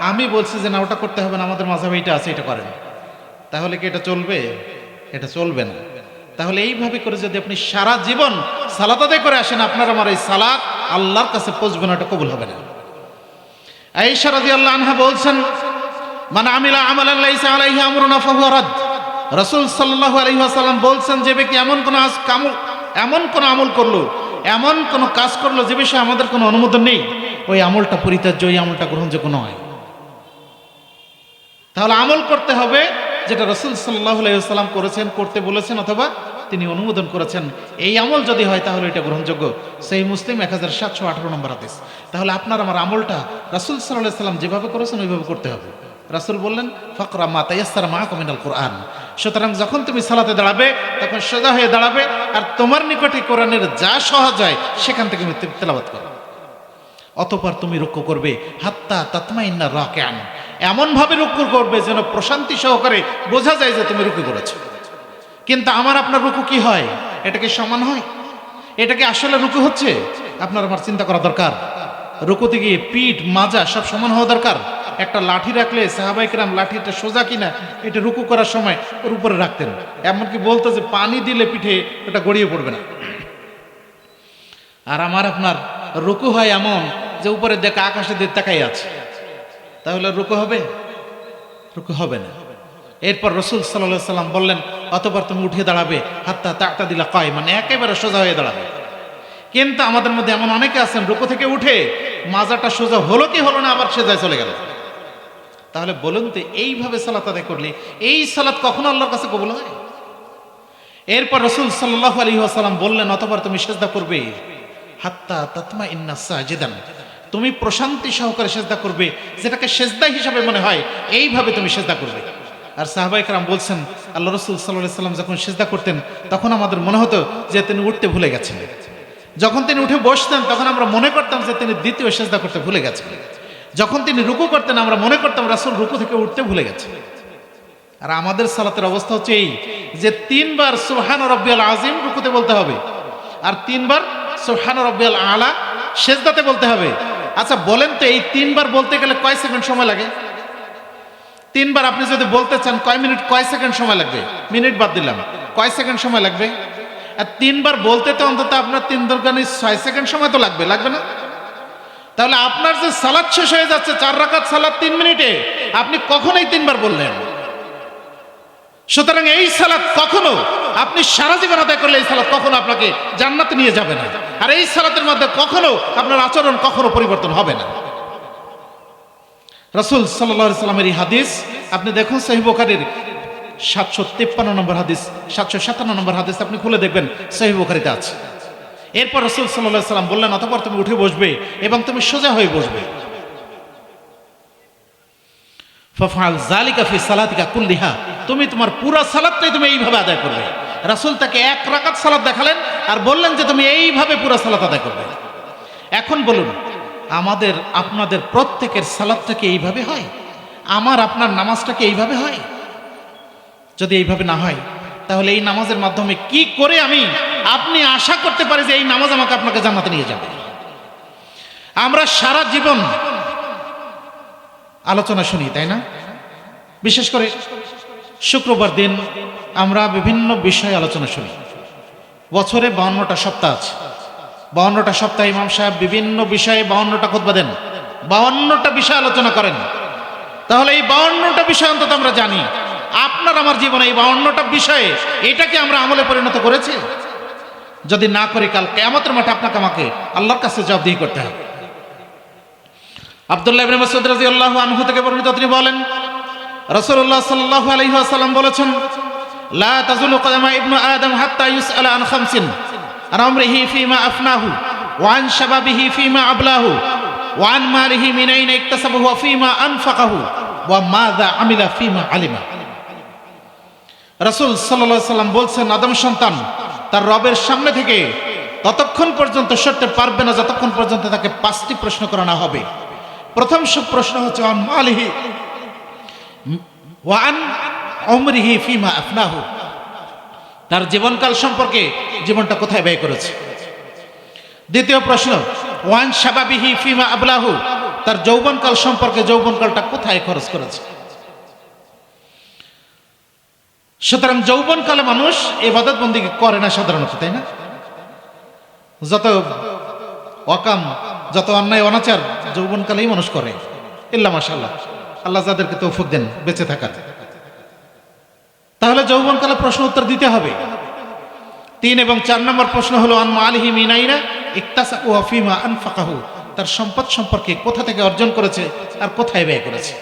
আমি বলছি যে না ওটা করতে হবে না, আমাদের মাযহাবে এটা আছে, এটা করেন। তাহলে কি এটা চলবে? এটা চলবে না। তাহলে এইভাবে করে যদি আপনি সারা জীবন সালাত আদায় করে আসেন, আপনার আমার এই সালাত আল্লাহর কাছে পৌঁছবে না, এটা কবুল হবে না। আয়েশা রাদিয়াল্লাহু আনহা বলছেন মান আমিলা আমালান লাইসা আলাইহি আমরুনা ফাহুয়া রাদ। রাসূল সাল্লাল্লাহু আলাইহি ওয়াসাল্লাম বলছেন যে ব্যক্তি এমন কোন আমল করলো, এমন কোন কাজ করলো যে বিষয়ে আমাদের কোনো অনুমোদন নেই, ওই আমলটা পরিত্যাজ্য, ওই আমলটা গ্রহণযোগ্য নয়। তাহলে আমল করতে হবে যেটা রাসূল সাল্লাল্লাহু আলাইহি ওয়াসাল্লাম করেছেন, করতে বলেছেন অথবা তিনি অনুমোদন করেছেন। এই আমল যদি হয় তাহলে এটা গ্রহণযোগ্য। সহিহ মুসলিম 1718 নম্বর হাদিস। তাহলে আপনার আমার আমলটা রাসূল সাল্লাল্লাহু আলাইহি ওয়াসাল্লাম যেভাবে করেছেন ওইভাবে করতে হবে। রাসূল বললেন ফাকরা মা তায়াসসারা মাআকুম মিনাল কুরআন। সুতরাং যখন তুমি সালাতে দাঁড়াবে তখন সোজা হয়ে দাঁড়াবে, আর তোমার নিকটে কোরআনের যা সহজ হয় সেখান থেকে তুমি তেলাওয়াত করো। অতঃপর তুমি রুকু করবে হাত্তা তাতমাইন্না রাকিআন, এমন ভাবে রুকু করবে যেন প্রশান্তি সহকারে বোঝা যায় যে তুমি রুকু করেছো। কিন্তু আমার আপনার রুকু কি হয়? এটা কি সমান হয়? এটা কি আসলে রুকু হচ্ছে? আপনার আমার চিন্তা করা দরকার। রুকুতে গিয়ে পিঠ মাজা সব সমান হওয়া দরকার। একটা লাঠি রাখলে সাহাবায়ে কেরাম লাঠিটা সোজা কিনা এটা রুকু করার সময় ওর উপরে রাখতেন, এমনকি বলতো যে পানি দিলে পিঠে ওটা গড়িয়ে পড়বে না। আর আমার আপনার রুকু হয় এমন যে উপরে দেখা আকাশের দিকে তাকাই আছে, তাহলে রুকু হবে? রুকু হবে না। এরপর রাসূল সাল্লাল্লাহু আলাইহি সাল্লাম বললেন অতঃপর তুমি উঠে দাঁড়াবে হাত্তা তা'তাদিলা কায়মান, একেবারে সোজা হয়ে দাঁড়াবে। কিন্তু আমাদের মধ্যে এমন অনেকে আছেন রুকু থেকে উঠে মাজাটা সোজা হলো কি হলো না আবার সেজায় চলে গেল। তাহলে বলুন তো এইভাবে সালাত আদায় করলে এই সালাত কখনো আল্লাহর কাছে কবুল হয়? এরপর রাসূল সাল্লাল্লাহু আলাইহি ওয়াসাল্লাম বললেন অতঃপর তুমি সিজদা করবে হাত্তা তাতমাইন্না সাজিদান, তুমি প্রশান্তি সহকারে সিজদা করবে, যেটাকে সিজদা হিসাবে মনে হয় এইভাবে তুমি সিজদা করবে। আর সাহাবায়ে কেরাম বলছেন আল্লাহ রাসূল সাল্লাল্লাহু আলাইহি ওয়াসাল্লাম যখন সিজদা করতেন তখন আমাদের মনে হতো যে তিনি উঠতে ভুলে গেছেন। যখন তিনি উঠে বসতেন তখন আমরা মনে করতাম যে তিনি দ্বিতীয় সিজদা করতে ভুলে গেছেন। যখন তিনি রুকু করতেন আমরা মনে করতাম রাসূল রুকু থেকে উঠতে ভুলে গেছেন। আর আমাদের সালাতের অবস্থা হচ্ছে এই যে 3 বার সুবহান রাব্বিয়াল আযীম রুকুতে বলতে হবে, আর 3 বার সুবহান রাব্বিয়াল আলা সিজদাতে বলতে হবে। আচ্ছা বলেন তো এই 3 বার বলতে গেলে কয় সেকেন্ড সময় লাগে? 3 বার আপনি যদি বলতে চান কয় মিনিট কয় সেকেন্ড সময় লাগবে? মিনিট বাদ দিলাম, কয় সেকেন্ড সময় লাগবে? আর 3 বার বলতে তো অন্তত আপনার 3 দরকানি 6 সেকেন্ড সময় তো লাগবে, লাগবে না? তাহলে আপনার যে সালাত শেষ হয়ে যাচ্ছে 4 রাকাত সালাত 3 মিনিটে, আপনি কখনোই 3 বার বললেন। সুতরাং এই সালাত কখনো আপনি সারা জীবন আদায় করলে এই সালাত কখনো আপনাকে জান্নাতে নিয়ে যাবে না। আর এই সালাতের মধ্যে কখনো আপনার আচরণ কখনো পরিবর্তন হবে না। রাসূল সাল্লাল্লাহু আলাইহি সাল্লামের এই হাদিস আপনি দেখুন সহিহ বুখারীর 753 নম্বর হাদিস, 757 নম্বর হাদিস আপনি খুলে দেখবেন, সহিহ বুখারীতে আছে। এরপর রাসূল সাল্লাল্লাহু আলাইহি সাল্লাম বললেন অতঃপর তুমি উঠে বসবে এবং তুমি সোজা হয়ে বসবে। ফাফআল যালিকা ফি সালাতিকা কুল্লিহা, তুমি তোমার পুরো সালাতটাই তুমি এইভাবে আদায় করবে। রাসূল তাকে 1 রাকাত সালাত দেখালেন আর বললেন যে তুমি এইভাবে পুরো সালাত আদায় করবে। এখন বলুন আমাদের আপনাদের প্রত্যেকের সালাতটা কি এইভাবে হয়? আমার আপনার নামাজটা কি এইভাবে হয়? যদি এইভাবে না হয় তাহলে এই নামাজের মাধ্যমে কি করে আপনি আশা করতে পারি যে এই নামাজ আমাকে আপনাকে জান্নাতে নিয়ে যাবে? আমরা সারা জীবন আলোচনা শুনি, তাই না? বিশেষ করে শুক্রবার দিন আমরা বিভিন্ন বিষয়ে আলোচনা শুনি। বছরে 52টা সপ্তাহ আছে, 52টা সপ্তাহে ইমাম সাহেব বিভিন্ন বিষয়ে 52টা খুতবা দেন, 52টা বিষয় আলোচনা করেন। তাহলে এই 52টা বিষয় অন্তত আমরা জানি। আপনার আমার জীবনে এই 52টা বিষয়ে এটাকে আমরা আমলে পরিণত করেছি? যদি না করি, কাল কিয়ামতের মাঠে আপনাকে আমাকে আল্লাহর কাছে জবাবদিহি করতে হবে। আব্দুল্লাহ ইবনে মাসউদ রাদিয়াল্লাহু আনহু থেকে বর্ণিত, তিনি বলেন রাসূলুল্লাহ সাল্লাল্লাহু আলাইহি ওয়াসাল্লাম বলেছেন, লা তাযুলু কদমা ইবনু আদম হাত্তা ইউসআলা আন খামসিন, আন আমরিহি ফীমা আফনাহু ওয়া আন শাবাবিহি ফীমা আবলাহু ওয়া আন মালিহি মিন আইনা ইকতাসাবাহু ওয়া ফীমা আনফাকাহু ওয়া মাযা আমিলা ফীমা আলিমা। রাসূল সাল্লাল্লাহু আলাইহি ওয়াসাল্লাম বলছেন, আদম সন্তান তার রবের সামনে থেকে ততক্ষণ পর্যন্ত সরতে পারবে না যতক্ষণ পর্যন্ত তাকে 5টি প্রশ্ন করা না হবে। প্রথম প্রশ্ন হচ্ছে আন মালিহি ওয়া আন উমরিহি ফীমা আফনাহু, তার জীবনকাল সম্পর্কে, জীবনটা কোথায় ব্যয় করেছে। দ্বিতীয় প্রশ্ন ওয়া আন শাবাবিহি ফীমা আবলাহু, তার যৌবনকাল সম্পর্কে, যৌবনকালটা কোথায় খরচ করেছে। সুতরাং যৌবনকালে মানুষ ইবাদত বন্দেগী করে না সাধারণত, তাই না? যত অকাম, যত অন্যায় অনাচার যৌবনকালেই মানুষ করে, ইল্লা মাশাআল্লাহ, আল্লাহ যাদেরকে তৌফিক দেন বেঁচে থাকার। তাহলে যৌবনকালে প্রশ্ন উত্তর দিতে হবে। 3 এবং 4 নম্বর প্রশ্ন হলো আন মালিহি মিন আইনা ইকতাসাবাহু ওয়া ফীমা আনফাকাহু, তার সম্পদ সম্পর্কে কোথা থেকে অর্জন করেছে আর কোথায় ব্যয় করেছে।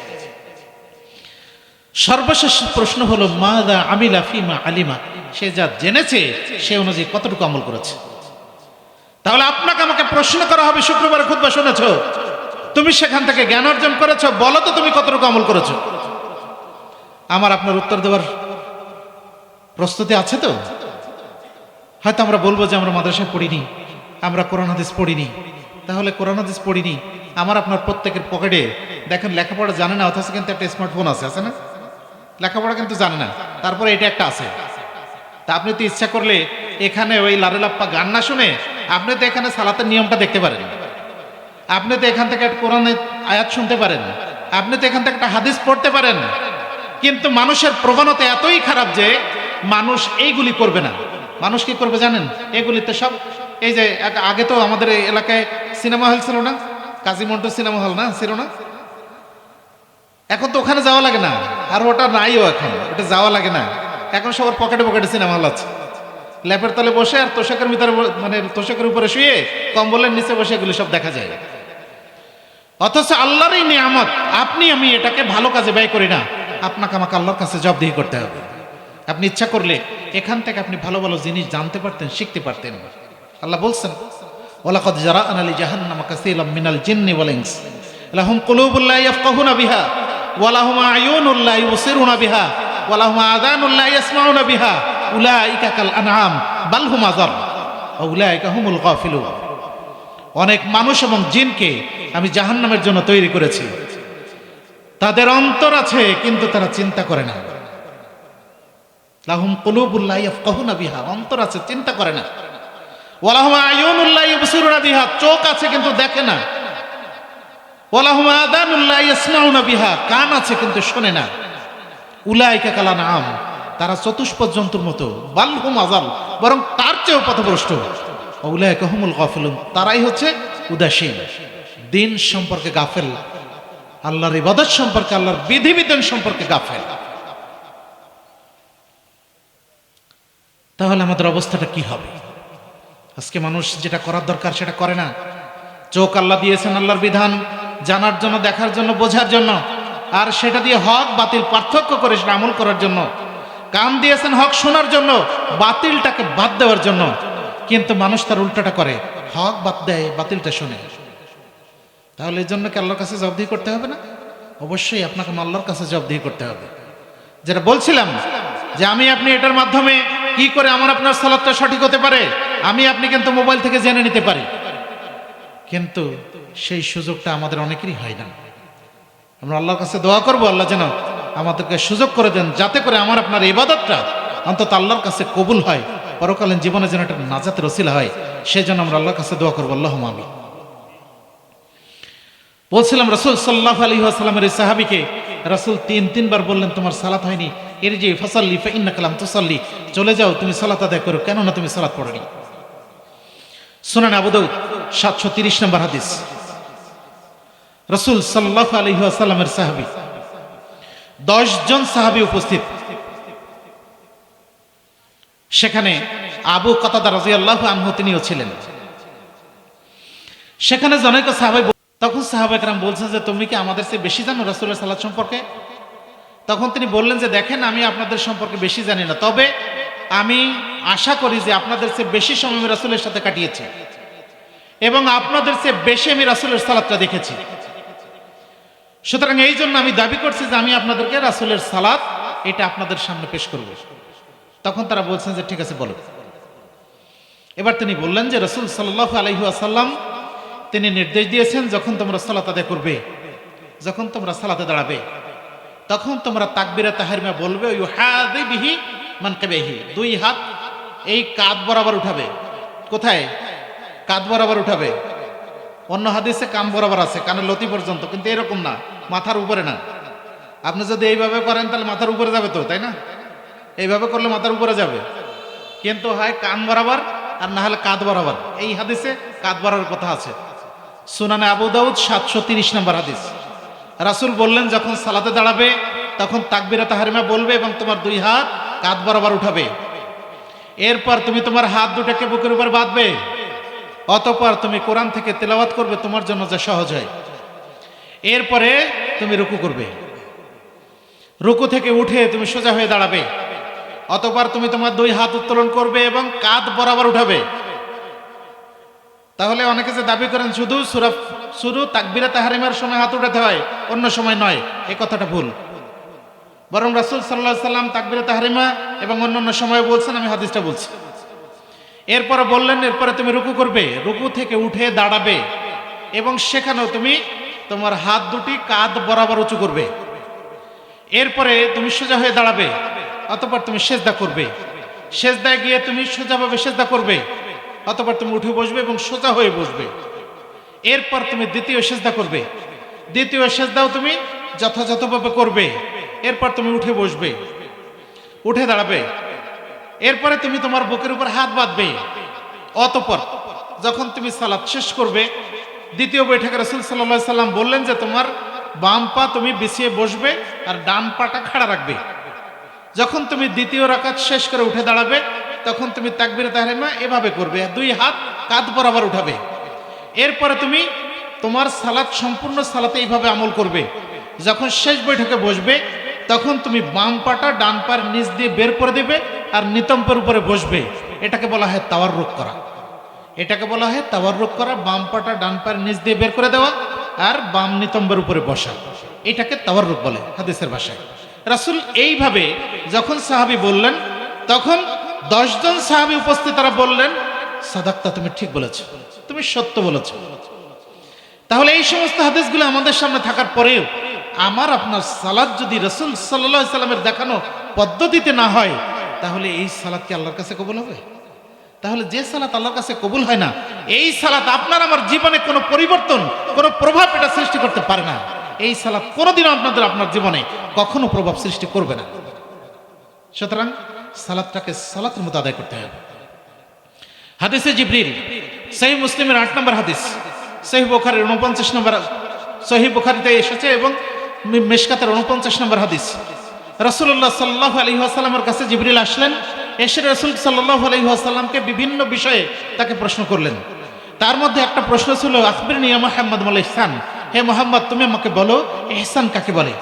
সর্বশেষ প্রশ্ন হলো মাযা আমিলা ফীমা আলিমা, সে যা জেনেছে সে অনুযায়ী কতটুকু আমল করেছে। তাহলে আপনাকে আমাকে প্রশ্ন করা হবে, শুক্রবারে খুতবা শুনেছো, তুমি সেখান থেকে জ্ঞান অর্জন করেছো, বলো তো তুমি কতটুকু আমল করেছো। আমার আপনার উত্তর দেওয়ার প্রস্তুতি আছে তো? হয়তো আমরা বলবো যে আমরা মাদ্রাসায় পড়িনি, আমরা কোরআন হাদিস পড়িনি। তাহলে কোরআন হাদিস পড়িনি, আমার আপনার প্রত্যেকের পকেটে দেখেন লেখাপড়া জানে না, অথচ কিন্তু একটা স্মার্টফোন আছে না? লেখাপড়া কিন্তু জানে না, তারপরে এটা একটা আছে। তা আপনি তো ইচ্ছা করলে এখানে ওই লারেলাপ্পা গান না শুনে আপনি তো এখানে সালাতের নিয়মটা দেখতে পারেন, আপনি তো এখান থেকে একটা কোরআনের আয়াত শুনতে পারেন, আপনি তো এখান থেকে একটা হাদিস পড়তে পারেন। কিন্তু মানুষের প্রবণতা এতই খারাপ যে মানুষ এইগুলি করবে না। মানুষ কি করবে জানেন? এগুলিতে সব, এই যে আগে তো আমাদের এলাকায় সিনেমা হল ছিল না, কাজী মন্টু সিনেমা হল না ছিল না, এখন তো ওখানে যাওয়া লাগে না, আর ওটা নাইও, এখন ওটা যাওয়া লাগে না। এখন সবার পকেটে পকেটে সিনেমা হল আছে, ল্যাপের তলে বসে আর তোষকের ভিতরে, মানে তোষকের উপরে শুয়ে কম্বলের নিচে বসে এগুলি সব দেখা যায়। অথচ আল্লাহর এই নিয়ামত, আপনি আমি এটাকে ভালো কাজে ব্যয় করি না। আপনাকে আমাকে আল্লাহর কাছে জবাবদিহি করতে হবে। আপনি ইচ্ছা করলে এখান থেকে আপনি ভালো ভালো জিনিস জানতে পারতেন, শিখতে পারতেন। আল্লাহ বলছেন, ওয়ালাকাদ জারা'না লিজাহান্নামা কাসীরাম মিনাল জিন্নি ওয়াল ইনস লাহুম কুলুবুন লা ইয়াফকাহুনা বিহা ওয়া লাহুম আ'য়ুনুন লা ইউবসিরুনা বিহা ওয়া লাহুম আযানুন লা ইয়াসমাউনা বিহা উলাইকা কাল আনআম বাল হুম আযাল ওয়া উলাইকা হুমুল গাফিলুন। অনেক মানুষ এবং জিনকে আমি জাহান্নামের জন্য তৈরি করেছি, তাদের অন্তর আছে কিন্তু তারা চিন্তা করে না। লাহুম কুলুবুন লা ইয়াফকাহুনা বিহা, অন্তর আছে চিন্তা করে না। ওয়া লাহুম আ'য়ুনুন লা ইউবসিরুনা বিহা, চোখ আছে কিন্তু দেখে না। ওয়া লাহুম আযানুন লা ইয়াসমাউনা বিহা, কান আছে কিন্তু শোনে না। উলাইকা কাল আনআম, তারা চতুষ্পদ জন্তুর মতো। বাল হুম আযাল, বরং তার চেয়েও পথভ্রষ্ট। ওয়া উলাইকা হুমুল গাফিলুন, তারাই হচ্ছে উদাসীন, দিন সম্পর্কে গাফেল, আল্লাহর ইবাদত সম্পর্কে, আল্লাহর বিধিবিধান সম্পর্কে গাফেল। তাহলে আমাদের অবস্থাটা কি হবে? আজকে মানুষ যেটা করার দরকার সেটা করে না। চোখ আল্লাহ দিয়েছেন আল্লাহর বিধান জানার জন্য, দেখার জন্য, বোঝার জন্য, আর সেটা দিয়ে হক বাতিল পার্থক্য করে সেটা আমল করার জন্য। কান দিয়েছেন হক শোনার জন্য, বাতিলটাকে বাদ দেওয়ার জন্য। কিন্তু মানুষ তার উল্টাটা করে, হক বাদ দেয়, বাতিলটা শোনে। তাহলে এই জন্য কি আল্লাহর কাছে জবাবদিহি করতে হবে না? অবশ্যই আপনাকে আল্লাহর কাছে জবাবদিহি করতে হবে। যেটা বলছিলাম যে আমি আপনি এটার মাধ্যমে কি করে আমার আপনার সালাতটা সঠিক হতে পারে, আমি আপনি কিন্তু মোবাইল থেকে জেনে নিতে পারি, কিন্তু সেই সুযোগটা আমাদের অনেকেরই হয় না। আমরা আল্লাহর কাছে দোয়া করব, আল্লাহ যেন আমাদেরকে সুযোগ করে দেন, যাতে করে আমার আপনার ইবাদতটা অন্তত আল্লাহর কাছে কবুল হয়, পরকালীন জীবনে যেন একটা নাজাতের ওসিলা হয়। সেই জন্য আমরা আল্লাহর কাছে দোয়া করবো, আল্লাহুম্মা আমিন। বলছিলাম রাসূল সাল্লাল্লাহু আলাইহি ওয়াসাল্লামের এই সাহাবীকে রাসূল তিনবার বললেন, তোমার সালাত হয়নি, ইরজি ফাসাল্লি ফাইন্নাকা লাম তুসাল্লি, চলে যাও তুমি সালাত আদায় করো, কেননা তুমি সালাত পড়োনি। সুনান আবু দাউদ 730 নম্বর হাদিস। রাসূল সাল্লাল্লাহু আলাইহি ওয়াসাল্লামের সাহাবী 10 জন সাহাবী উপস্থিত, সেখানে আবু কাতাদা রাদিয়াল্লাহু আনহু তিনিও ছিলেন। সেখানে জনৈক সাহাবাই, তখন সাহাবা একরাম বলছেন যে তুমি কি আমাদের চেয়ে বেশি জানো রাসূলের সালাত সম্পর্কে? তখন তিনি বললেন যে দেখেন, আমি আপনাদের সম্পর্কে বেশি জানি না, তবে আমি আশা করি যে আপনাদের চেয়ে বেশি সময় আমি রাসূলের সাথে কাটিয়েছি এবং আপনাদের চেয়ে বেশি আমি রাসূলের সালাতটা দেখেছি। সুতরাং এই জন্য আমি দাবি করছি যে আমি আপনাদেরকে রাসূলের সালাত এটা আপনাদের সামনে পেশ করব। তখন তারা বলছেন যে ঠিক আছে বলো। এবার তিনি বললেন যে রাসূল সাল্লাল্লাহু আলাইহি ওয়াসাল্লাম তিনি নির্দেশ দিয়েছেন, যখন তোমরা সালাত আদায় করবে, যখন তোমরা সালাতে দাঁড়াবে, তখন তোমরা তাকবীরে তাহরিমা বলবে, ইউহাদি বিহি মানকিবাইহি, দুই হাত এই কাঁধ বরাবর উঠাবে। কোথায়? কাঁধ বরাবর উঠাবে। অন্য হাদিসে কান বরাবর আছে, কানের লতি পর্যন্ত, কিন্তু এরকম না, মাথার উপরে না। আপনি যদি এইভাবে করেন তাহলে মাথার উপরে যাবে তো, তাই না? এইভাবে করলে মাথার উপরে যাবে, কিন্তু হয় কান বরাবর আর না হলে কাঁধ বরাবর। এই হাদিসে কাঁধ বরাবর কথা আছে। সুনানে আবু দাউদ 730 নম্বর হাদিস। রাসূল বললেন যখন সালাতে দাঁড়াবে তখন তাকবীরে তাহরিমা বলবে এবং তোমার দুই হাত কাঁধ বরাবর উঠাবে। এরপর তুমি তোমার হাত দুটাকে বুকের উপর বাঁধবে, অতঃপর তুমি কোরআন থেকে তেলাওয়াত করবে তোমার জন্য যা সহজ হয়। এরপরে তুমি রুকু করবে, রুকু থেকে উঠে তুমি সোজা হয়ে দাঁড়াবে, অতঃপর তুমি তোমার দুই হাত উত্তোলন করবে এবং কাঁধ বরাবর উঠাবে। তাহলে অনেকে যে দাবি করেন শুধু তাকবীরে তাহরিমার সময় হাত উঠাতে হয়, অন্য সময় নয়, এই কথাটা ভুল। বরং রাসূল সাল্লাল্লাহু আলাইহি সাল্লাম তাকবীরে তাহরিমা এবং অন্যান্য সময় বলছেন, আমি হাদিসটা বলছি। এরপরে বললেন এরপরে তুমি রুকু করবে, রুকু থেকে উঠে দাঁড়াবে এবং সেখানেও তুমি তোমার হাত দুটি কাঁধ বরাবর উঁচু করবে। এরপরে তুমি সোজা হয়ে দাঁড়াবে, অতঃপর তুমি সেজদা করবে, সেজদায় গিয়ে তুমি সোজাভাবে সেজদা করবে, অতঃপর তুমি উঠে বসবে এবং সোজা হয়ে বসবে। এরপর তুমি দ্বিতীয় সেজদা করবে, দ্বিতীয় সেজদাও তুমি যথাযথভাবে করবে। এরপর তুমি উঠে বসবে, উঠে দাঁড়াবে, এরপরে তুমি তোমার বুকের উপর হাত বাঁধবে। অতঃপর যখন তুমি সালাত শেষ করবে, দ্বিতীয় বৈঠকে রাসূল সাল্লাল্লাহু আলাইহি সাল্লাম বললেন যে তোমার বাম পা তুমি বিছিয়ে বসবে আর ডান পাটা খাড়া রাখবে। যখন তুমি দ্বিতীয় রাকাত শেষ করে উঠে দাঁড়াবে তখন তুমি তাকবীরে তাহরিমা এভাবে করবে, দুই হাত কাঁধ বরাবর উঠাবে। এরপরে তুমি তোমার সালাত সম্পূর্ণ সালাতে এইভাবে আমল করবে। যখন শেষ বৈঠকে বসবে তখন তুমি বাম পাটা ডান পার নিচ দিয়ে বের করে দেবে আর নিতম্বের উপরে বসবে। এটাকে বলা হয় তাওয়াররুক করা, এটাকে বলা হয় তাওয়াররুক করা। বাম পাটা ডান পার নিচ দিয়ে বের করে দেওয়া আর বাম নিতম্বের উপরে বসা, এটাকে তাওয়াররুক বলে হাদিসের ভাষায়। রাসূল এইভাবে যখন সাহাবী বললেন তখন 10 জন সাহাবী উপস্থিত, তারা বললেন সাদাক্তা, তুমি ঠিক বলেছ, তুমি সত্য বলেছ। তাহলে এই সমস্ত হাদিসগুলো আমাদের সামনে থাকার পরেও আমার আপনার সালাত যদি রাসূল সাল্লাল্লাহু আলাইহি সাল্লামের দেখানো পদ্ধতিতে না হয়, তাহলে এই সালাত কি আল্লাহর কাছে কবুল হবে? তাহলে যে সালাত আল্লাহর কাছে কবুল হয় না, এই সালাত আপনার আমার জীবনে কোনো পরিবর্তন, কোনো প্রভাব এটা সৃষ্টি করতে পারে না। এই সালাত কোনোদিনও আপনার জীবনে কখনো প্রভাব সৃষ্টি করবে না। সুতরাং সালাতটাকে সালাতের মতো আদায় করতে হবে। হাদিসে জিবরিল, সহিহ মুসলিমের 8 নম্বর হাদিস, সহিহ বুখারীর 49 নম্বর, সহিহ বুখারীতে এসেছে এবং মিশকাতের 49 নম্বর হাদিস। রাসূলুল্লাহ সাল্লাল্লাহু আলাইহি ওয়াসাল্লামের কাছে জিবরিল আসলেন, এসে রাসূল সাল্লাল্লাহু আলাইহি ওয়াসাল্লামকে বিভিন্ন বিষয়ে তাকে প্রশ্ন করলেন। তার মধ্যে একটা প্রশ্ন ছিল, আখবিরনি ইয়া মুহাম্মদ মাল ইহসান, হে মুহাম্মদ তুমি আমাকে বলো ইহসান কাকে বলে?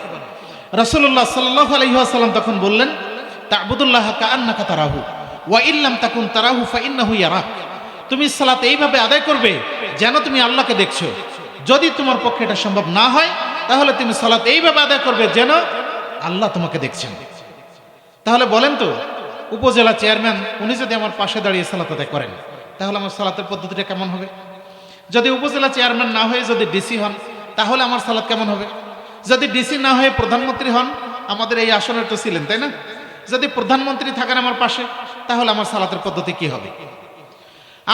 রাসূলুল্লাহ সাল্লাল্লাহু আলাইহি ওয়াসাল্লাম তখন বললেন, তা'বুদুল্লাহ কাআন্নাকা তারাহু ওয়া ইল্লাম তাকুন তারাহু ফাইন্নাহু ইয়ারাক। তুমি সালাত এইভাবে আদায় করবে যেন তুমি আল্লাহকে দেখছো। যদি তোমার পক্ষে এটা সম্ভব না হয় তাহলে তুমি সালাত এইভাবে আদায় করবে যেন আল্লাহ তোমাকে দেখছেন। তাহলে বলেন তো, উপজেলা চেয়ারম্যান উনি যদি আমার পাশে দাঁড়িয়ে সালাত আদায় করেন তাহলে আমার সালাতের পদ্ধতিটা কেমন হবে? যদি উপজেলা চেয়ারম্যান না হয়ে যদি ডিসি হন তাহলে আমার সালাত কেমন হবে? যদি ডিসি না হয়ে প্রধানমন্ত্রী হন, আমাদের এই আসনের তো ছিলেন তাই না, যদি প্রধানমন্ত্রী থাকেন আমার পাশে তাহলে আমার সালাতের পদ্ধতি কি হবে?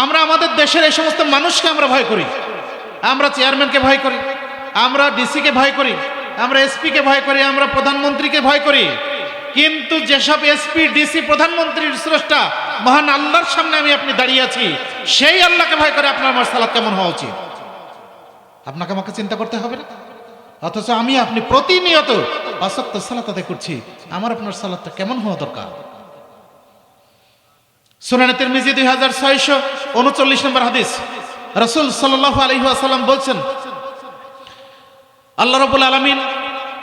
আমরা আমাদের দেশের এই সমস্ত মানুষকে আমরা ভয় করি, আমরা চেয়ারম্যানকে ভয় করি, আমরা ডিসিকে ভয় করি, আমরা এসপিকে ভয় করি, আমরা প্রধানমন্ত্রীকে ভয় করি। কিন্তু যেসব এসপি ডিসি প্রধানমন্ত্রীর স্রষ্টা মহান আল্লাহর সামনে আমি আপনি দাঁড়িয়ে আছি, সেই আল্লাহকে ভয় করে আপনার আমার সালাত কেমন হওয়া উচিত? আপনাকে আমাকে চিন্তা করতে হবে না? অথচ আমি আপনি প্রতিনিয়ত 5 ওয়াক্ত সালাত আদায় করছি, আমার আপনার সালাতটা কেমন হওয়া দরকার? সুনানে তিরমিজি 2639 নম্বর হাদিস, রাসূল সাল্লাল্লাহু আলাইহি ওয়াসাল্লাম বলছেন, আল্লাহ রাব্বুল আলামিন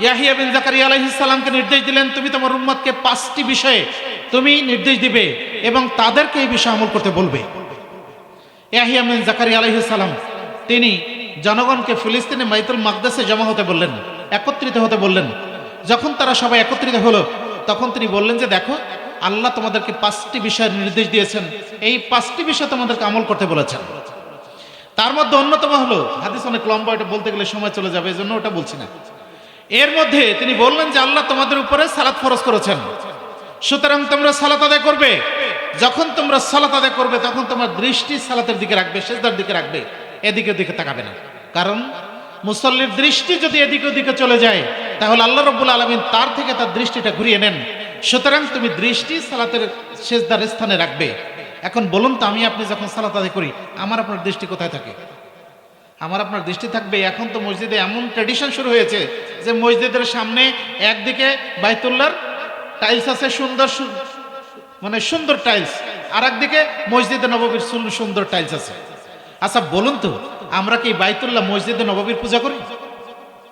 ইয়াহিয়া বিন জাকারিয়া আলাইহিস সালামকে নির্দেশ দিলেন, তুমি তোমার উম্মতকে 5টি বিষয়ে তুমি নির্দেশ দিবে এবং তাদেরকে এই বিষয়ে আমল করতে বলবে। ইয়াহিয়া বিন জাকারিয়া আলাইহিস সালাম তিনি জনগণকে ফিলিস্তিনে বাইতুল মাকদাসে জমা হতে বললেন, একত্রিত হতে বললেন। যখন তারা সবাই একত্রিত হলো তখন তিনি বললেন যে দেখো, আল্লাহ তোমাদেরকে 5টি বিষয়ের নির্দেশ দিয়েছেন, এই 5টি বিষয় তোমাদেরকে আমল করতে বলেছেন। তার মধ্যে অন্যতম হলো, হাদিস অনেক লম্বা, এটা বলতে গেলে সময় চলে যাবে, এই জন্য ওটা বলছি না। এর মধ্যে তিনি বললেন যে আল্লাহ তোমাদের উপরে সালাত ফরজ করেছেন, সুতরাং তোমরা সালাত আদায় করবে। যখন তোমরা সালাত আদায় করবে তখন তোমার দৃষ্টি সালাতের দিকে রাখবে, সিজদার দিকে রাখবে, এদিকে ওদিকে তাকাবে না। কারণ মুসল্লির দৃষ্টি যদি এদিকে ওদিকে চলে যায় তাহলে আল্লাহ রাব্বুল আলামিন তার থেকে তার দৃষ্টিটা ঘুরিয়ে নেন। সুতরাং তুমি দৃষ্টি সালাতের সিজদার স্থানে রাখবে। এখন বলুন তো, আমি আপনি যখন সালাত আদায় করি আমার আপনার দৃষ্টি কোথায় থাকে? আমার আপনার দৃষ্টি থাকবে। এখন তো মসজিদে এমন ট্র্যাডিশন শুরু হয়েছে যে মসজিদের সামনে একদিকে বাইতুল্লাহর টাইলস আছে, সুন্দর মানে সুন্দর টাইলস, আর একদিকে মসজিদে নববীর সুন্দর টাইলস আছে। আচ্ছা বলুন তো, আমরা কি বাইতুল্লাহ মসজিদে নববীর পূজা করি?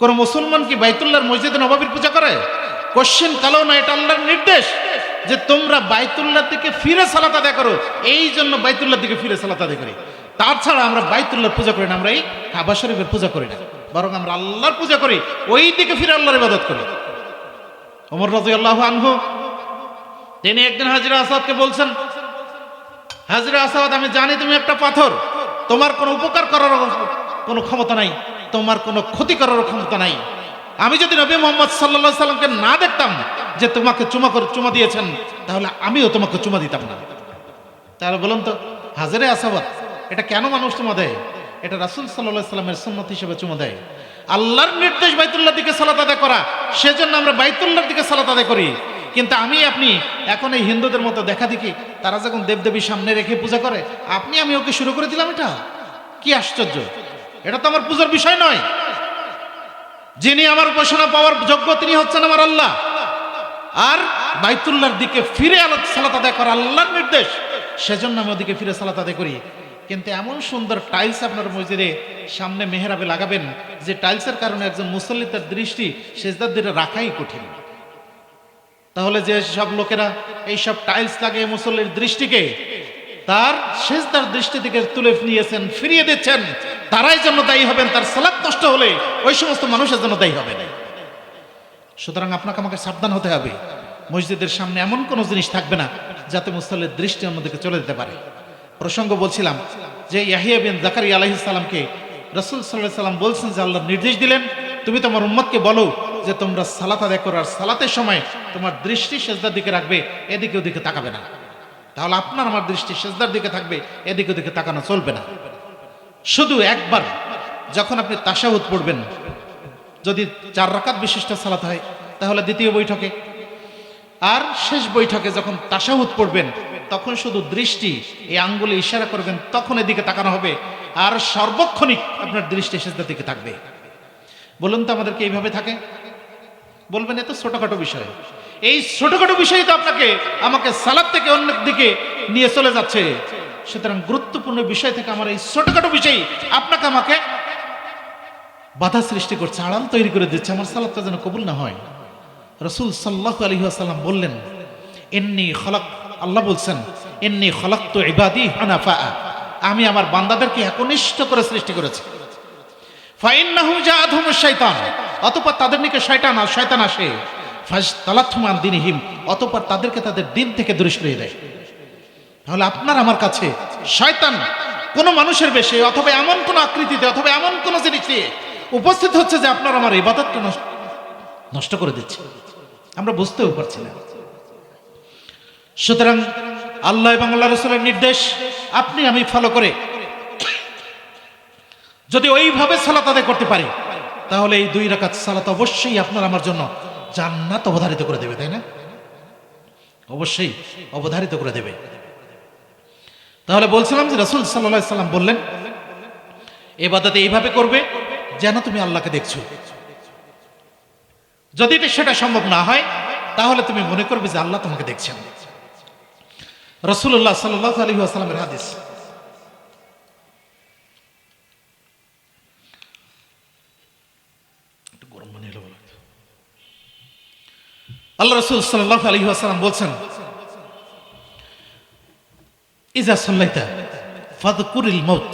কোন মুসলমান কি বাইতুল্লাহর মসজিদে নববীর পূজা করে? কোশ্চেন কালো না, এটা আল্লাহর নির্দেশ যে তোমরা বাইতুল্লাহ থেকে ফিরে সালাত আদায় করো। এই জন্য বাইতুল্লাহ থেকে ফিরে সালাত আদায় করি। তাছাড়া আমরা বাইতুল্লাহর পূজা করি না, আমরা এই কাবা শরীফের পূজা করি না, বরং আমরা আল্লাহর পূজা করি, ওই দিকে ফিরে আল্লাহর ইবাদত করি। ওমর রাদিয়াল্লাহু আনহু তিনি একদিন হাজরা আসাদকে বলছেন, হাজরা আসাদ, আমি জানি তুমি একটা পাথর, তোমার কোনো উপকার করার কোনো ক্ষমতা নাই, তোমার কোনো ক্ষতি করার ক্ষমতা নাই। আমি যদি নবী মুহাম্মদ সাল্লাল্লাহু আলাইহি সাল্লামকে না দেখতাম যে তোমাকে চুমা দিয়েছেন, তাহলে আমিও তোমাকে চুমা দিতাম না। তাহলে বলুন তো, হাজরে আসাবাদ এটা কেন মানুষ চুমা দেয়? এটা রাসূল সাল্লাল্লাহু আলাইহি সাল্লামের সুন্নাত হিসেবে চুমা দেয়। আল্লাহর নির্দেশ বাইতুল্লাহর দিকে সালাত আদায় করা, সেজন্য আমরা বাইতুল্লাহর দিকে সালাত আদায় করি। কিন্তু আমি আপনি এখন এই হিন্দুদের মতো দেখা দেখি, তারা যখন দেবদেবীর সামনে রেখে পূজা করে, আপনি আমি ওকে শুরু করে দিলাম। এটা কি আশ্চর্য! এটা তো আমার পূজার বিষয় নয়। যিনি আমার উপাসনা পাওয়ার যোগ্য তিনি হচ্ছেন আমার আল্লাহ। আর বাইতুল্লাহর দিকে ফিরে সালাত আদায় করা আল্লাহর নির্দেশ, সেজন্য আমি ওদিকে ফিরে সালাত আদায় করি। কিন্তু এমন সুন্দর টাইলস আপনার মসজিদে সামনে মেহরাবে লাগাবেন যে টাইলসের কারণে একজন মুসল্লি তার দৃষ্টি সিজদার দিকে রাখাই কঠিন। তাহলে যে সব লোকেরা এইসব টাইলস লাগিয়ে মুসল্লির দৃষ্টিকে তার সিজদার দৃষ্টি থেকে তুলে নিয়েছেন, ফিরিয়ে দিচ্ছেন, তারাই জন্য দায়ী হবেন। তার সালাত নষ্ট হলে ওই সমস্ত মানুষের জন্য দায়ী হবেন। সুতরাং আপনাকে আমাকে সাবধান হতে হবে। মসজিদের সামনে এমন কোনো জিনিস থাকবে না যাতে মুসল্লির দৃষ্টি অন্যদিকে চলে যেতে পারে। প্রসঙ্গ বলছিলাম যে ইয়াহিয়া বিন জাকারিয়া আলাইহিস সালামকে রাসূল সাল্লাল্লাহু আলাইহি সাল্লাম বলছেন যে আল্লাহ নির্দেশ দিলেন, তুমি তোমার উম্মতকে বলো যে তোমরা সালাত আদায় করো, আর সালাতের সময় তোমার দৃষ্টি সিজদার দিকে রাখবে, এদিকে ওদিকে তাকাবে না। তাহলে আপনার আমার দৃষ্টি সিজদার দিকে থাকবে, এদিকে ওদিকে তাকানো চলবে না। শুধু একবার যখন আপনি তাশাহুদ পড়বেন, যদি 4 রাকাত বিশিষ্ট সালাত হয় তাহলে দ্বিতীয় বৈঠকে, আর শেষ বৈঠকে যখন তাশাহুদ পড়বেন তখন শুধু দৃষ্টি এই আঙ্গুলে ইশারা করবেন, তখন এদিকে তাকানো হবে, আর সর্বক্ষণিক আপনার দৃষ্টি সিজদার দিকে থাকবে। বলুন তো আমাদেরকে এইভাবে থাকে? বলবেন এত ছোটখাটো বিষয়। এই ছোটখাটো বিষয় তো আপনাকে আমাকে সালাত থেকে অন্য দিকে নিয়ে চলে যাচ্ছে। সুতরাং গুরুত্বপূর্ণ বিষয় থেকে আমার এই ছোটখাটো বিষয় আপনাকে আমাকে বাধা সৃষ্টি করছে, আড়াল তৈরি করে দিচ্ছে, আমার সালাতটা যেন কবুল না হয়। রাসূল সাল্লাল্লাহু আলাইহি ওয়াসাল্লাম বললেন, আল্লাহ বলছেন, ইন্নী খলাকতু ইবাদি হানাফা, আমি আমার বান্দাদেরকে একনিষ্ঠ করে সৃষ্টি করেছি। ফাইন্নাহু জাআতহুমুশ শাইতান, অতঃপর তাদের নিকে শয়তান আসে। ফাজতালাতহুম আন দীনিহিম, অতঃপর তাদেরকে তাদের দিন থেকে দূরে সরিয়ে দেয়। তাহলে আপনার আমার কাছে শয়তান কোন মানুষের বেশে অথবা এমন কোন আকৃতিতে অথবা এমন কোন জিনিস দিয়ে উপস্থিত হচ্ছে যে আপনার আমার ইবাদতটা নষ্ট করে দিচ্ছে, আমরা বুঝতেও পারছি না। সুতরাং আল্লাহ এবং আল্লাহ রাসূলের নির্দেশ আপনি আমি ফলো করে যদি ওইভাবে সালাত আদায় করতে পারি, তাহলে এই 2 রাকাত সালাত অবশ্যই আপনার আমার জন্য জান্নাত অবধারিত করে দেবে, তাই না? অবশ্যই অবধারিত করে দেবে। তাহলে বলছিলাম যে রাসূল সাল্লাল্লাহু আলাইহি সাল্লাম বললেন, ইবাদত এইভাবে করবে যেন তুমি আল্লাহকে দেখছো। যদি সেটা সম্ভব না হয় তাহলে তুমি মনে করবে যে আল্লাহ তোমাকে দেখছেন। রাসূলুল্লাহ সাল্লাল্লাহু আলাইহি ওয়াসাল্লামের হাদিস। আল্লাহ রাসূল সাল্লাল্লাহু আলাইহি ওয়াসাল্লাম বলছেন, ইজা সাল্লাইতা ফাযকুরিল মাউত,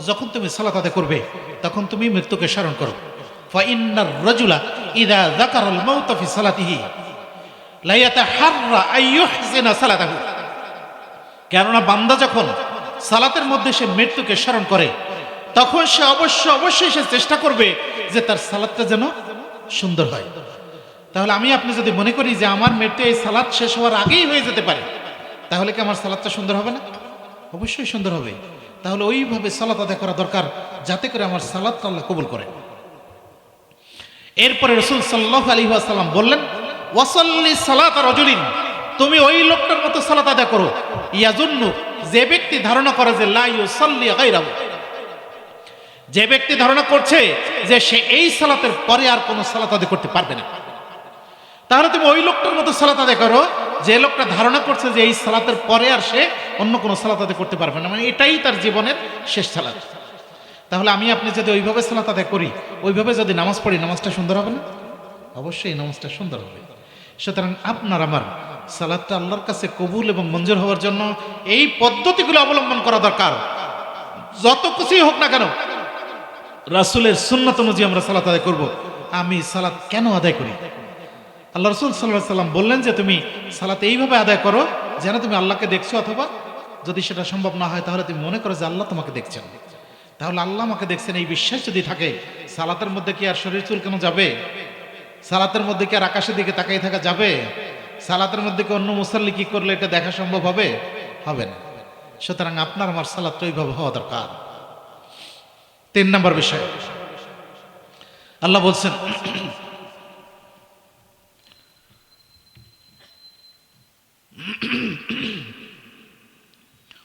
যখন তুমি সালাত আদায় করবে তখন তুমি মৃত্যুকে স্মরণ করো। ফা ইন্নার রাজুলা ইযা যাকারাল মাউত ফি সালাতিহি লা ইয়াতাহাররা আইয়ুহসিনা সালাতাহু, কেননা বান্দা যখন সালাতের মধ্যে সে মৃত্যুকে স্মরণ করে তখন সে অবশ্যই সে চেষ্টা করবে যে তার সালাতটা যেন সুন্দর হয়। তাহলে আমি আপনি যদি মনে করি যে আমার মৃত্যু এই সালাত শেষ হওয়ার আগেই হয়ে যেতে পারে, তাহলে কি আমার সালাতটা সুন্দর হবে না? অবশ্যই সুন্দর হবে। তাহলে ওইভাবে সালাত আদায় করা দরকার, যাতে করে আমার সালাতটা আল্লাহ কবুল করেন। এরপরে রাসূল সাল্লাল্লাহু আলাইহি ওয়াসাল্লাম বললেন, ওয়াসাল্লি সালাত রাজুলিন, তুমি ওই লোকটার মতো সালাত আদায় করো, ইয়াজুন্নু, যে ব্যক্তি ধারণা করে যে লা ইউসাল্লি গায়রাহু, যে ব্যক্তি ধারণা করছে যে সে এই সালাতের পরে আর কোনো সালাত আদায় করতে পারবে না। তাহলে তুমি ওই লোকটার মতো সালাত আদায় করো যে লোকটা ধারণা করছে যে এই সালাতের পরে আর সে অন্য কোনো সালাত আদায় করতে পারবে না, মানে এটাই তার জীবনের শেষ সালাত। তাহলে আমি আপনি যদি ওইভাবে সালাত আদায় করি, ওইভাবে যদি নামাজ পড়ি, নামাজটা সুন্দর হবে না? অবশ্যই নামাজটা সুন্দর হবে। সুতরাং আপনার আমার সালাতটা আল্লাহর কাছে কবুল এবং মঞ্জুর হওয়ার জন্য এই পদ্ধতিগুলো অবলম্বন করা দরকার। যত কিছুই হোক না কেন, রাসূলের সুন্নাত অনুযায়ী আমরা সালাত আদায় করব। আমি সালাত কেন আদায় করি? আল্লাহ রাসূল সাল্লাল্লাহু আলাইহি ওয়াসাল্লাম বললেন যে তুমি সালাত এইভাবে আদায় করো যেন তুমি আল্লাহকে দেখছো, অথবা যদি সেটা সম্ভব না হয় তাহলে তুমি মনে করো যে আল্লাহ তোমাকে দেখছেন। তাহলে আল্লাহ আমাকে দেখছেন এই বিশ্বাস যদি থাকে, সালাতের মধ্যে কি আর শরীর চুলকানো যাবে? সালাতের মধ্যে কি আর আকাশের দিকে তাকিয়ে থাকা যাবে? সালাতের মধ্যে কি অন্য মুসাল্লি কি করলে এটা দেখা সম্ভব হবে? হবে না। সুতরাং আপনার আমার সালাতটা ওইভাবে হওয়া দরকার। 3 নম্বর বিষয়, আল্লাহ বলছেন,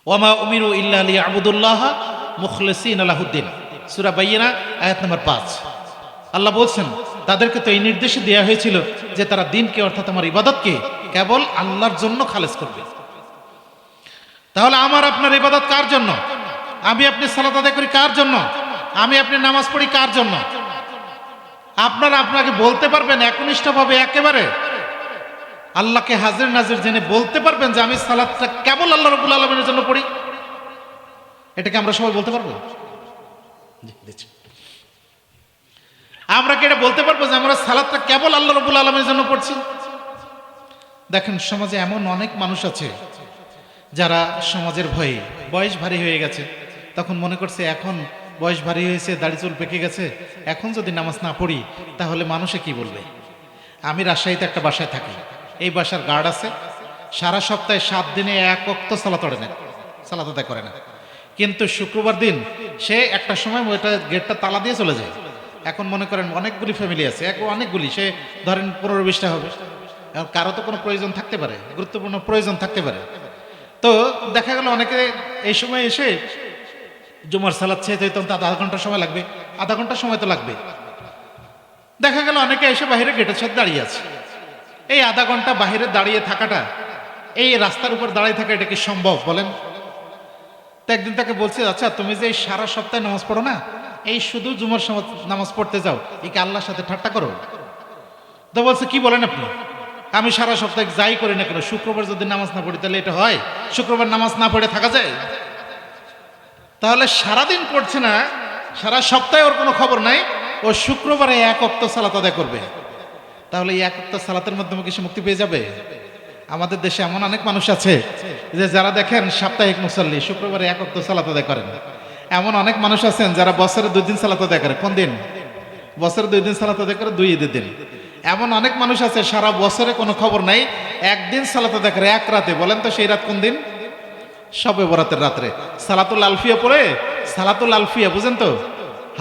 ওয়ামা উমিরু ইল্লা লিয়াবুদুল্লাহ মুখলিসিনা লাহুদ্দিন, সূরা বাইয়িনা আয়াত নম্বর 5। আল্লাহ বলছেন তাদেরকে তো এই নির্দেশ দেওয়া হয়েছিল যে তারা দিনকে, অর্থাৎ আমার ইবাদতকে কেবল আল্লাহর জন্য খালেস করবে। তাহলে আমার আপনার ইবাদত কার জন্য? আমি আপনি সালাত আদায় করি কার জন্য? আমি আপনি নামাজ পড়ি কার জন্য? আপনারা আপনাকে বলতে পারবেন একনিষ্ঠভাবে একেবারে আল্লাহকে হাজির নাজির জেনে বলতে পারবেন যে আমি সালাতটা কেবল আল্লাহ রাব্বুল আলামিনের জন্য পড়ি? এটাকে আমরা সবাই বলতে পারবো? আমরা কি এটা বলতে পারবো যে আমরা সালাতটা কেবল আল্লাহ রাব্বুল আলামিনের জন্য পড়ছি? দেখেন, সমাজে এমন অনেক মানুষ আছে যারা সমাজের ভয়ে, বয়স ভারী হয়ে গেছে, তখন মনে করছে এখন বয়স ভারী হয়েছে, দাড়ি চুল পেকে গেছে, এখন যদি নামাজ না পড়ি তাহলে মানুষে কি বলবে। আমি রাজশাহীতে একটা বাসায় থাকি, এই বাসার গার্ড আছে, সারা সপ্তাহে 7 দিনে এক ওয়াক্ত সালাত পড়ে না, সালাত আদায় করে না, কিন্তু শুক্রবার দিন সে একটা সময় ওইটা গেটটা তালা দিয়ে চলে যায়। এখন মনে করেন অনেকগুলি ফ্যামিলি আছে, অনেকগুলি, সে ধরেন 15-20টা হবে, কারো তো কোনো প্রয়োজন থাকতে পারে, গুরুত্বপূর্ণ প্রয়োজন থাকতে পারে। তো দেখা গেল অনেকে এই সময় এসে জুমার সালাত শেষ হইতে তার আধা ঘন্টা সময় লাগবে, আধা ঘন্টা সময় তো লাগবে। দেখা গেল অনেকে এসে বাইরে গেটের সাথে দাঁড়িয়ে আছে। এই আধা ঘন্টা বাইরে দাঁড়িয়ে থাকাটা, এই রাস্তার উপর দাঁড়িয়ে থাকা, এটা কি সম্ভব বলেন? তো একদিন তাকে বলছে, আচ্ছা তুমি যে সারা সপ্তাহে নামাজ পড়ো না, এই শুধু জুমার সময় নামাজ পড়তে যাও, এই কি আল্লাহর সাথে ঠাট্টা করো? তো বলছে, কি বলেন আপনি? আমি সারা সপ্তাহে যাই করি না কেন, শুক্রবার যদি নামাজ না পড়ি তাহলে এটা হয়? শুক্রবার নামাজ না পড়ে থাকা যায়? তাহলে সারাদিন পড়ছে না, সারা সপ্তাহে ওর কোনো খবর নাই, ও শুক্রবারে এক ওয়াক্ত সালাত আদায় করবে। তাহলে এই এক ওয়াক্ত সালাতের মাধ্যমে কি সে মুক্তি পেয়ে যাবে? আমাদের দেশে এমন অনেক মানুষ আছে যে যারা দেখেন সাপ্তাহিক মুসাল্লি, শুক্রবারে এক ওয়াক্ত সালাত আদায় করেন। এমন অনেক মানুষ আছেন যারা বছরে 2 দিন সালাত আদায় করে। কোন দিন? বছরে 2 দিন সালাত আদায় করে, 2 ঈদের দিন। এমন অনেক মানুষ আছে সারা বছরে কোনো খবর নাই, একদিন সালাত আদায় করে এক রাতে। বলেন তো সেই রাত কোন দিন? শবে বরাতের রাত্রে সালাতুল আলফিয়া পড়ে, সালাতুল আলফিয়া বুঝেন তো,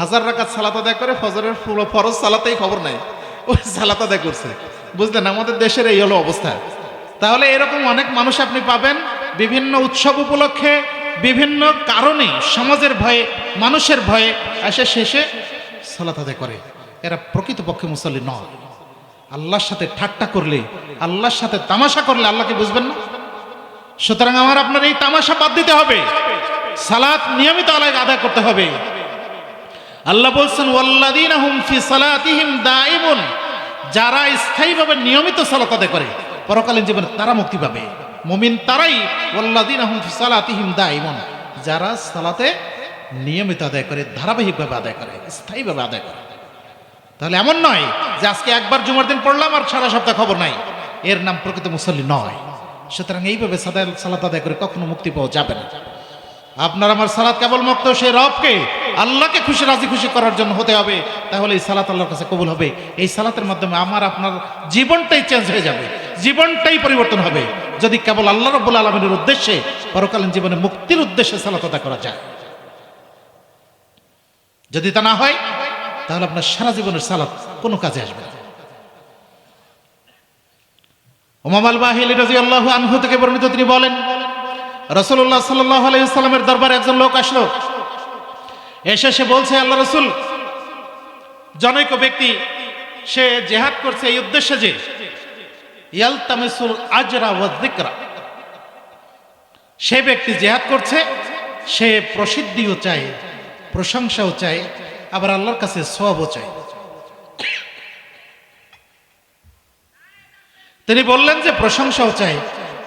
1000 রাকাত সালাত আদায় করে, ফজরের ফরজ সালাতেই খবর নাই, ওই সালাত আদায় করছে। বুঝলেন, আমাদের দেশের এই হলো অবস্থা। তাহলে এরকম অনেক মানুষ আপনি পাবেন বিভিন্ন উৎসব উপলক্ষে, বিভিন্ন কারণে, সমাজের ভয়ে, মানুষের ভয়ে এসে শেষে সালাত আদায় করে। এরা প্রকৃতপক্ষে মুসল্লি নয়। আল্লাহর সাথে ঠাট্টা করলে, আল্লাহর সাথে তামাশা করলে আল্লাহকে বুঝবেন না। সুতরাং আমার আপনার এই তামাশা বাদ দিতে হবে, সালাত নিয়মিত আদায় করতে হবে। আল্লাহ বলছেন ওয়াল্লাযীনা হুম ফি সালাতিহিম দাঈমুন, যারা স্থায়ীভাবে নিয়মিত সালাত আদায় করে পরকালীন জীবনে তারা মুক্তি পাবে। মুমিন তারাই ওয়াল্লাযীনা হুম ফি সালাতিহিম দাঈমুন, যারা সালাতে নিয়মিত আদায় করে, ধারাবাহিকভাবে আদায় করে, স্থায়ীভাবে আদায় করে। তাহলে এমন নয় যে আজকে একবার জুমার দিন পড়লাম আর সারা সপ্তাহ খবর নাই, এর নাম প্রকৃত মুসল্লি নয়। সুতরাং এইভাবে সালাত আদায় করে কখনো মুক্তি পাওয়া যাবে না। আপনার আমার সালাত কেবল মুক্ত সেই রবকে, আল্লাহকে খুশি রাজি খুশি করার জন্য হতে হবে, তাহলে এই সালাত আল্লাহর কাছে কবুল হবে। এই সালাতের মাধ্যমে আমার আপনার জীবনটাই চেঞ্জ হয়ে যাবে, জীবনটাই পরিবর্তন হবে, যদি কেবল আল্লাহ রাব্বুল আলামিনের উদ্দেশ্যে, পরকালীন জীবনে মুক্তির উদ্দেশ্যে সালাত আদায় করা যায়। যদি তা না হয় তাহলে আপনার সারা জীবনের সালাত কোনো কাজে আসবে না। উমাম আল বাহিলি রাদিয়াল্লাহু আনহু থেকে বর্ণিত, তিনি বলেন রাসূলুল্লাহ সাল্লাল্লাহু আলাইহি ওয়াসাল্লামের দরবারে একজন লোক আসলো, এসে সে বলছে, আল্লাহ রাসূল, জনৈক ব্যক্তি সে জিহাদ করছে এই উদ্দেশ্যে যে ইয়ালতামিসুল আজরা ওয়া যিকরা, সে ব্যক্তি জিহাদ করছে, সে প্রসিদ্ধিও চায়, প্রশংসাও চায়, আবার আল্লাহর কাছে সওয়াবও চায়। তিনি বললেন যে প্রশংসাও চায়,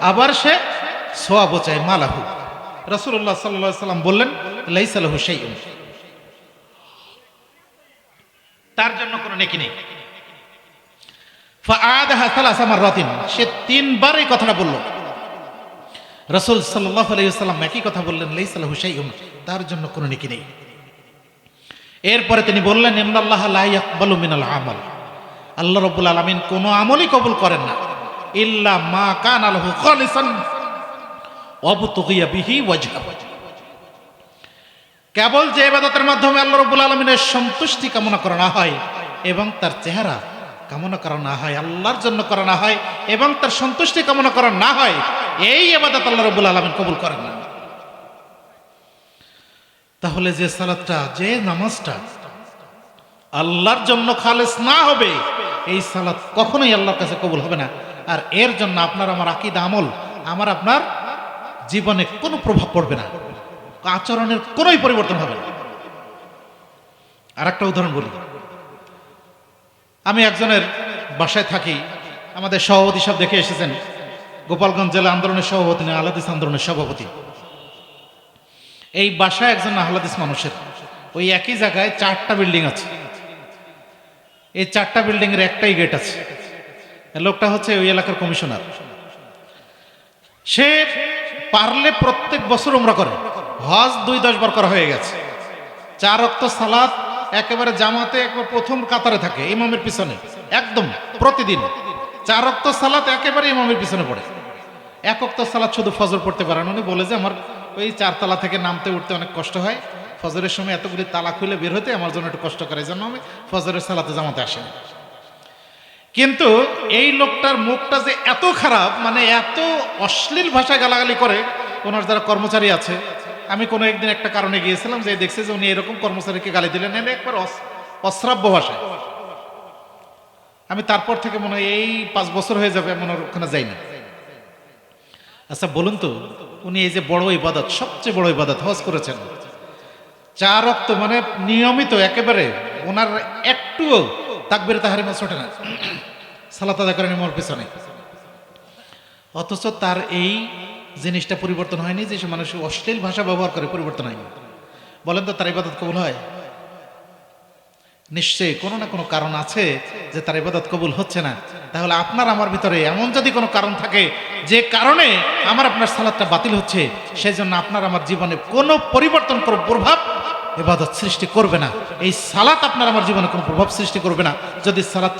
আবার সে সওয়াবও চায়। মালাহু, রাসূলুল্লাহ সাল্লাল্লাহু আলাইহি ওয়াসাল্লাম বললেন লাইসা লাহু শাইউন, তার জন্য কোনো নেকি নেই। ফাআদাহা সালাসা মাররাতিন, সে তিনবার এই কথাটা বলল। রাসূল সাল্লাল্লাহু আলাইহি ওয়াসাল্লাম একই কথা বললেন, লাইসা লাহু শাইউন, তার জন্য কোনো নেকি নেই। এরপরে তিনি বললেন ইন্নাল্লাহা লা ইয়াকবালু মিনাল আমাল, আল্লাহ রাব্বুল আলামিন কোনো আমলই কবুল করেন না ইল্লা মা কানা লাহু খালিসান ওয়াবতুগিয়া বিহি ওয়াজহা, কেবল যে ইবাদতের মাধ্যমে আল্লাহ রাব্বুল আলামিনের সন্তুষ্টি কামনা করা না হয় এবং তার চেহারা কামনা করা না হয়, আল্লাহর জন্য করা না হয় এবং তার সন্তুষ্টি কামনা করা না হয়, এই ইবাদত আল্লাহ রাব্বুল আলামিন কবুল করেন না। তাহলে যে সালাতটা, যে নামাজটা আল্লাহর জন্য খালেস না হবে, এই সালাত কখনোই আল্লাহর কাছে কবুল হবে না। আর এর জন্য আপনার আমার আকীদা আমল, আমার আপনার জীবনে কোনো প্রভাব পড়বে না, আচরণের কোনোই পরিবর্তন হবে না। আর একটা উদাহরণ বলি, আমি একজনের বাসায় থাকি, আমাদের সভাপতি সব দেখে এসেছেন, গোপালগঞ্জ জেলা আন্দোলনের সভাপতি, না আহলাদিস আন্দোলনের সভাপতি। এই বাসায় একজন আহলাদিস মানুষের, ওই একই জায়গায় 4টা বিল্ডিং আছে, এই 4টা বিল্ডিং এর একটাই গেট আছে। লোকটা হচ্ছে ওই এলাকার কমিশনার। সে পারলে প্রত্যেক বছর উমরা করে, হজ 2-10 বার করা হয়ে গেছে। 4 ওয়াক্ত সালাত একেবারে জামাতে একবার প্রথম কাতারে থাকে ইমামের পিছনে, একদম প্রতিদিন 4 ওয়াক্ত সালাত একেবারে ইমামের পিছনে পড়ে। 1 ওয়াক্ত সালাত শুধু ফজর পড়তে পারেন। উনি বলে যে আমার ওই 4 তলা থেকে নামতে উঠতে অনেক কষ্ট হয়, ফজরের সময় এতগুলি তালা খুলে বের হতে আমার জন্য একটু কষ্ট করে, এই জন্য আমি ফজরের সালাতে জামাতে আসি না। কিন্তু এই লোকটার মুখটা যে এত খারাপ, মানে এত অশ্লীল ভাষায় গালাগালি করে। ওনার যারা কর্মচারী আছে, আমি কোনো একদিন একটা কারণে গিয়েছিলাম, যে দেখছি যে উনি এরকম কর্মচারীকে গালি দিলেন, একবার অশ্রাব্য ভাষায়। আমি তারপর থেকে মনে হয় এই 5 বছর হয়ে যাবে মনে ওখানে যাই না। আচ্ছা বলুন তো, উনি এই যে বড় ইবাদত, সবচেয়ে বড় ইবাদত হজ করেছেন, 4 ওয়াক্ত মানে নিয়মিত একেবারে, ওনার একটুও তাকবীরে তাহরিমা ছোটে না, সালাত আদায় করেন ইমামের পেছনে। অথচ তার এই জিনিসটা পরিবর্তন হয়নি, যে সে মানুষ অশ্লীল ভাষা ব্যবহার করে, পরিবর্তন হয়নি। বলেন তো তার ইবাদত কবুল হয়? নিশ্চয়ই কোনো না কোনো কারণ আছে যে তার ইবাদত কবুল হচ্ছে না। তাহলে আপনার আমার ভিতরে এমন যদি কোনো কারণ থাকে যে কারণে আমার আপনার সালাতটা বাতিল হচ্ছে, সেই জন্য আপনার আমার জীবনে কোনো পরিবর্তন, কোনো প্রভাব ইবাদত সৃষ্টি করবে না। এই সালাত আপনার আমার জীবনে কোনো প্রভাব সৃষ্টি করবে না যদি সালাত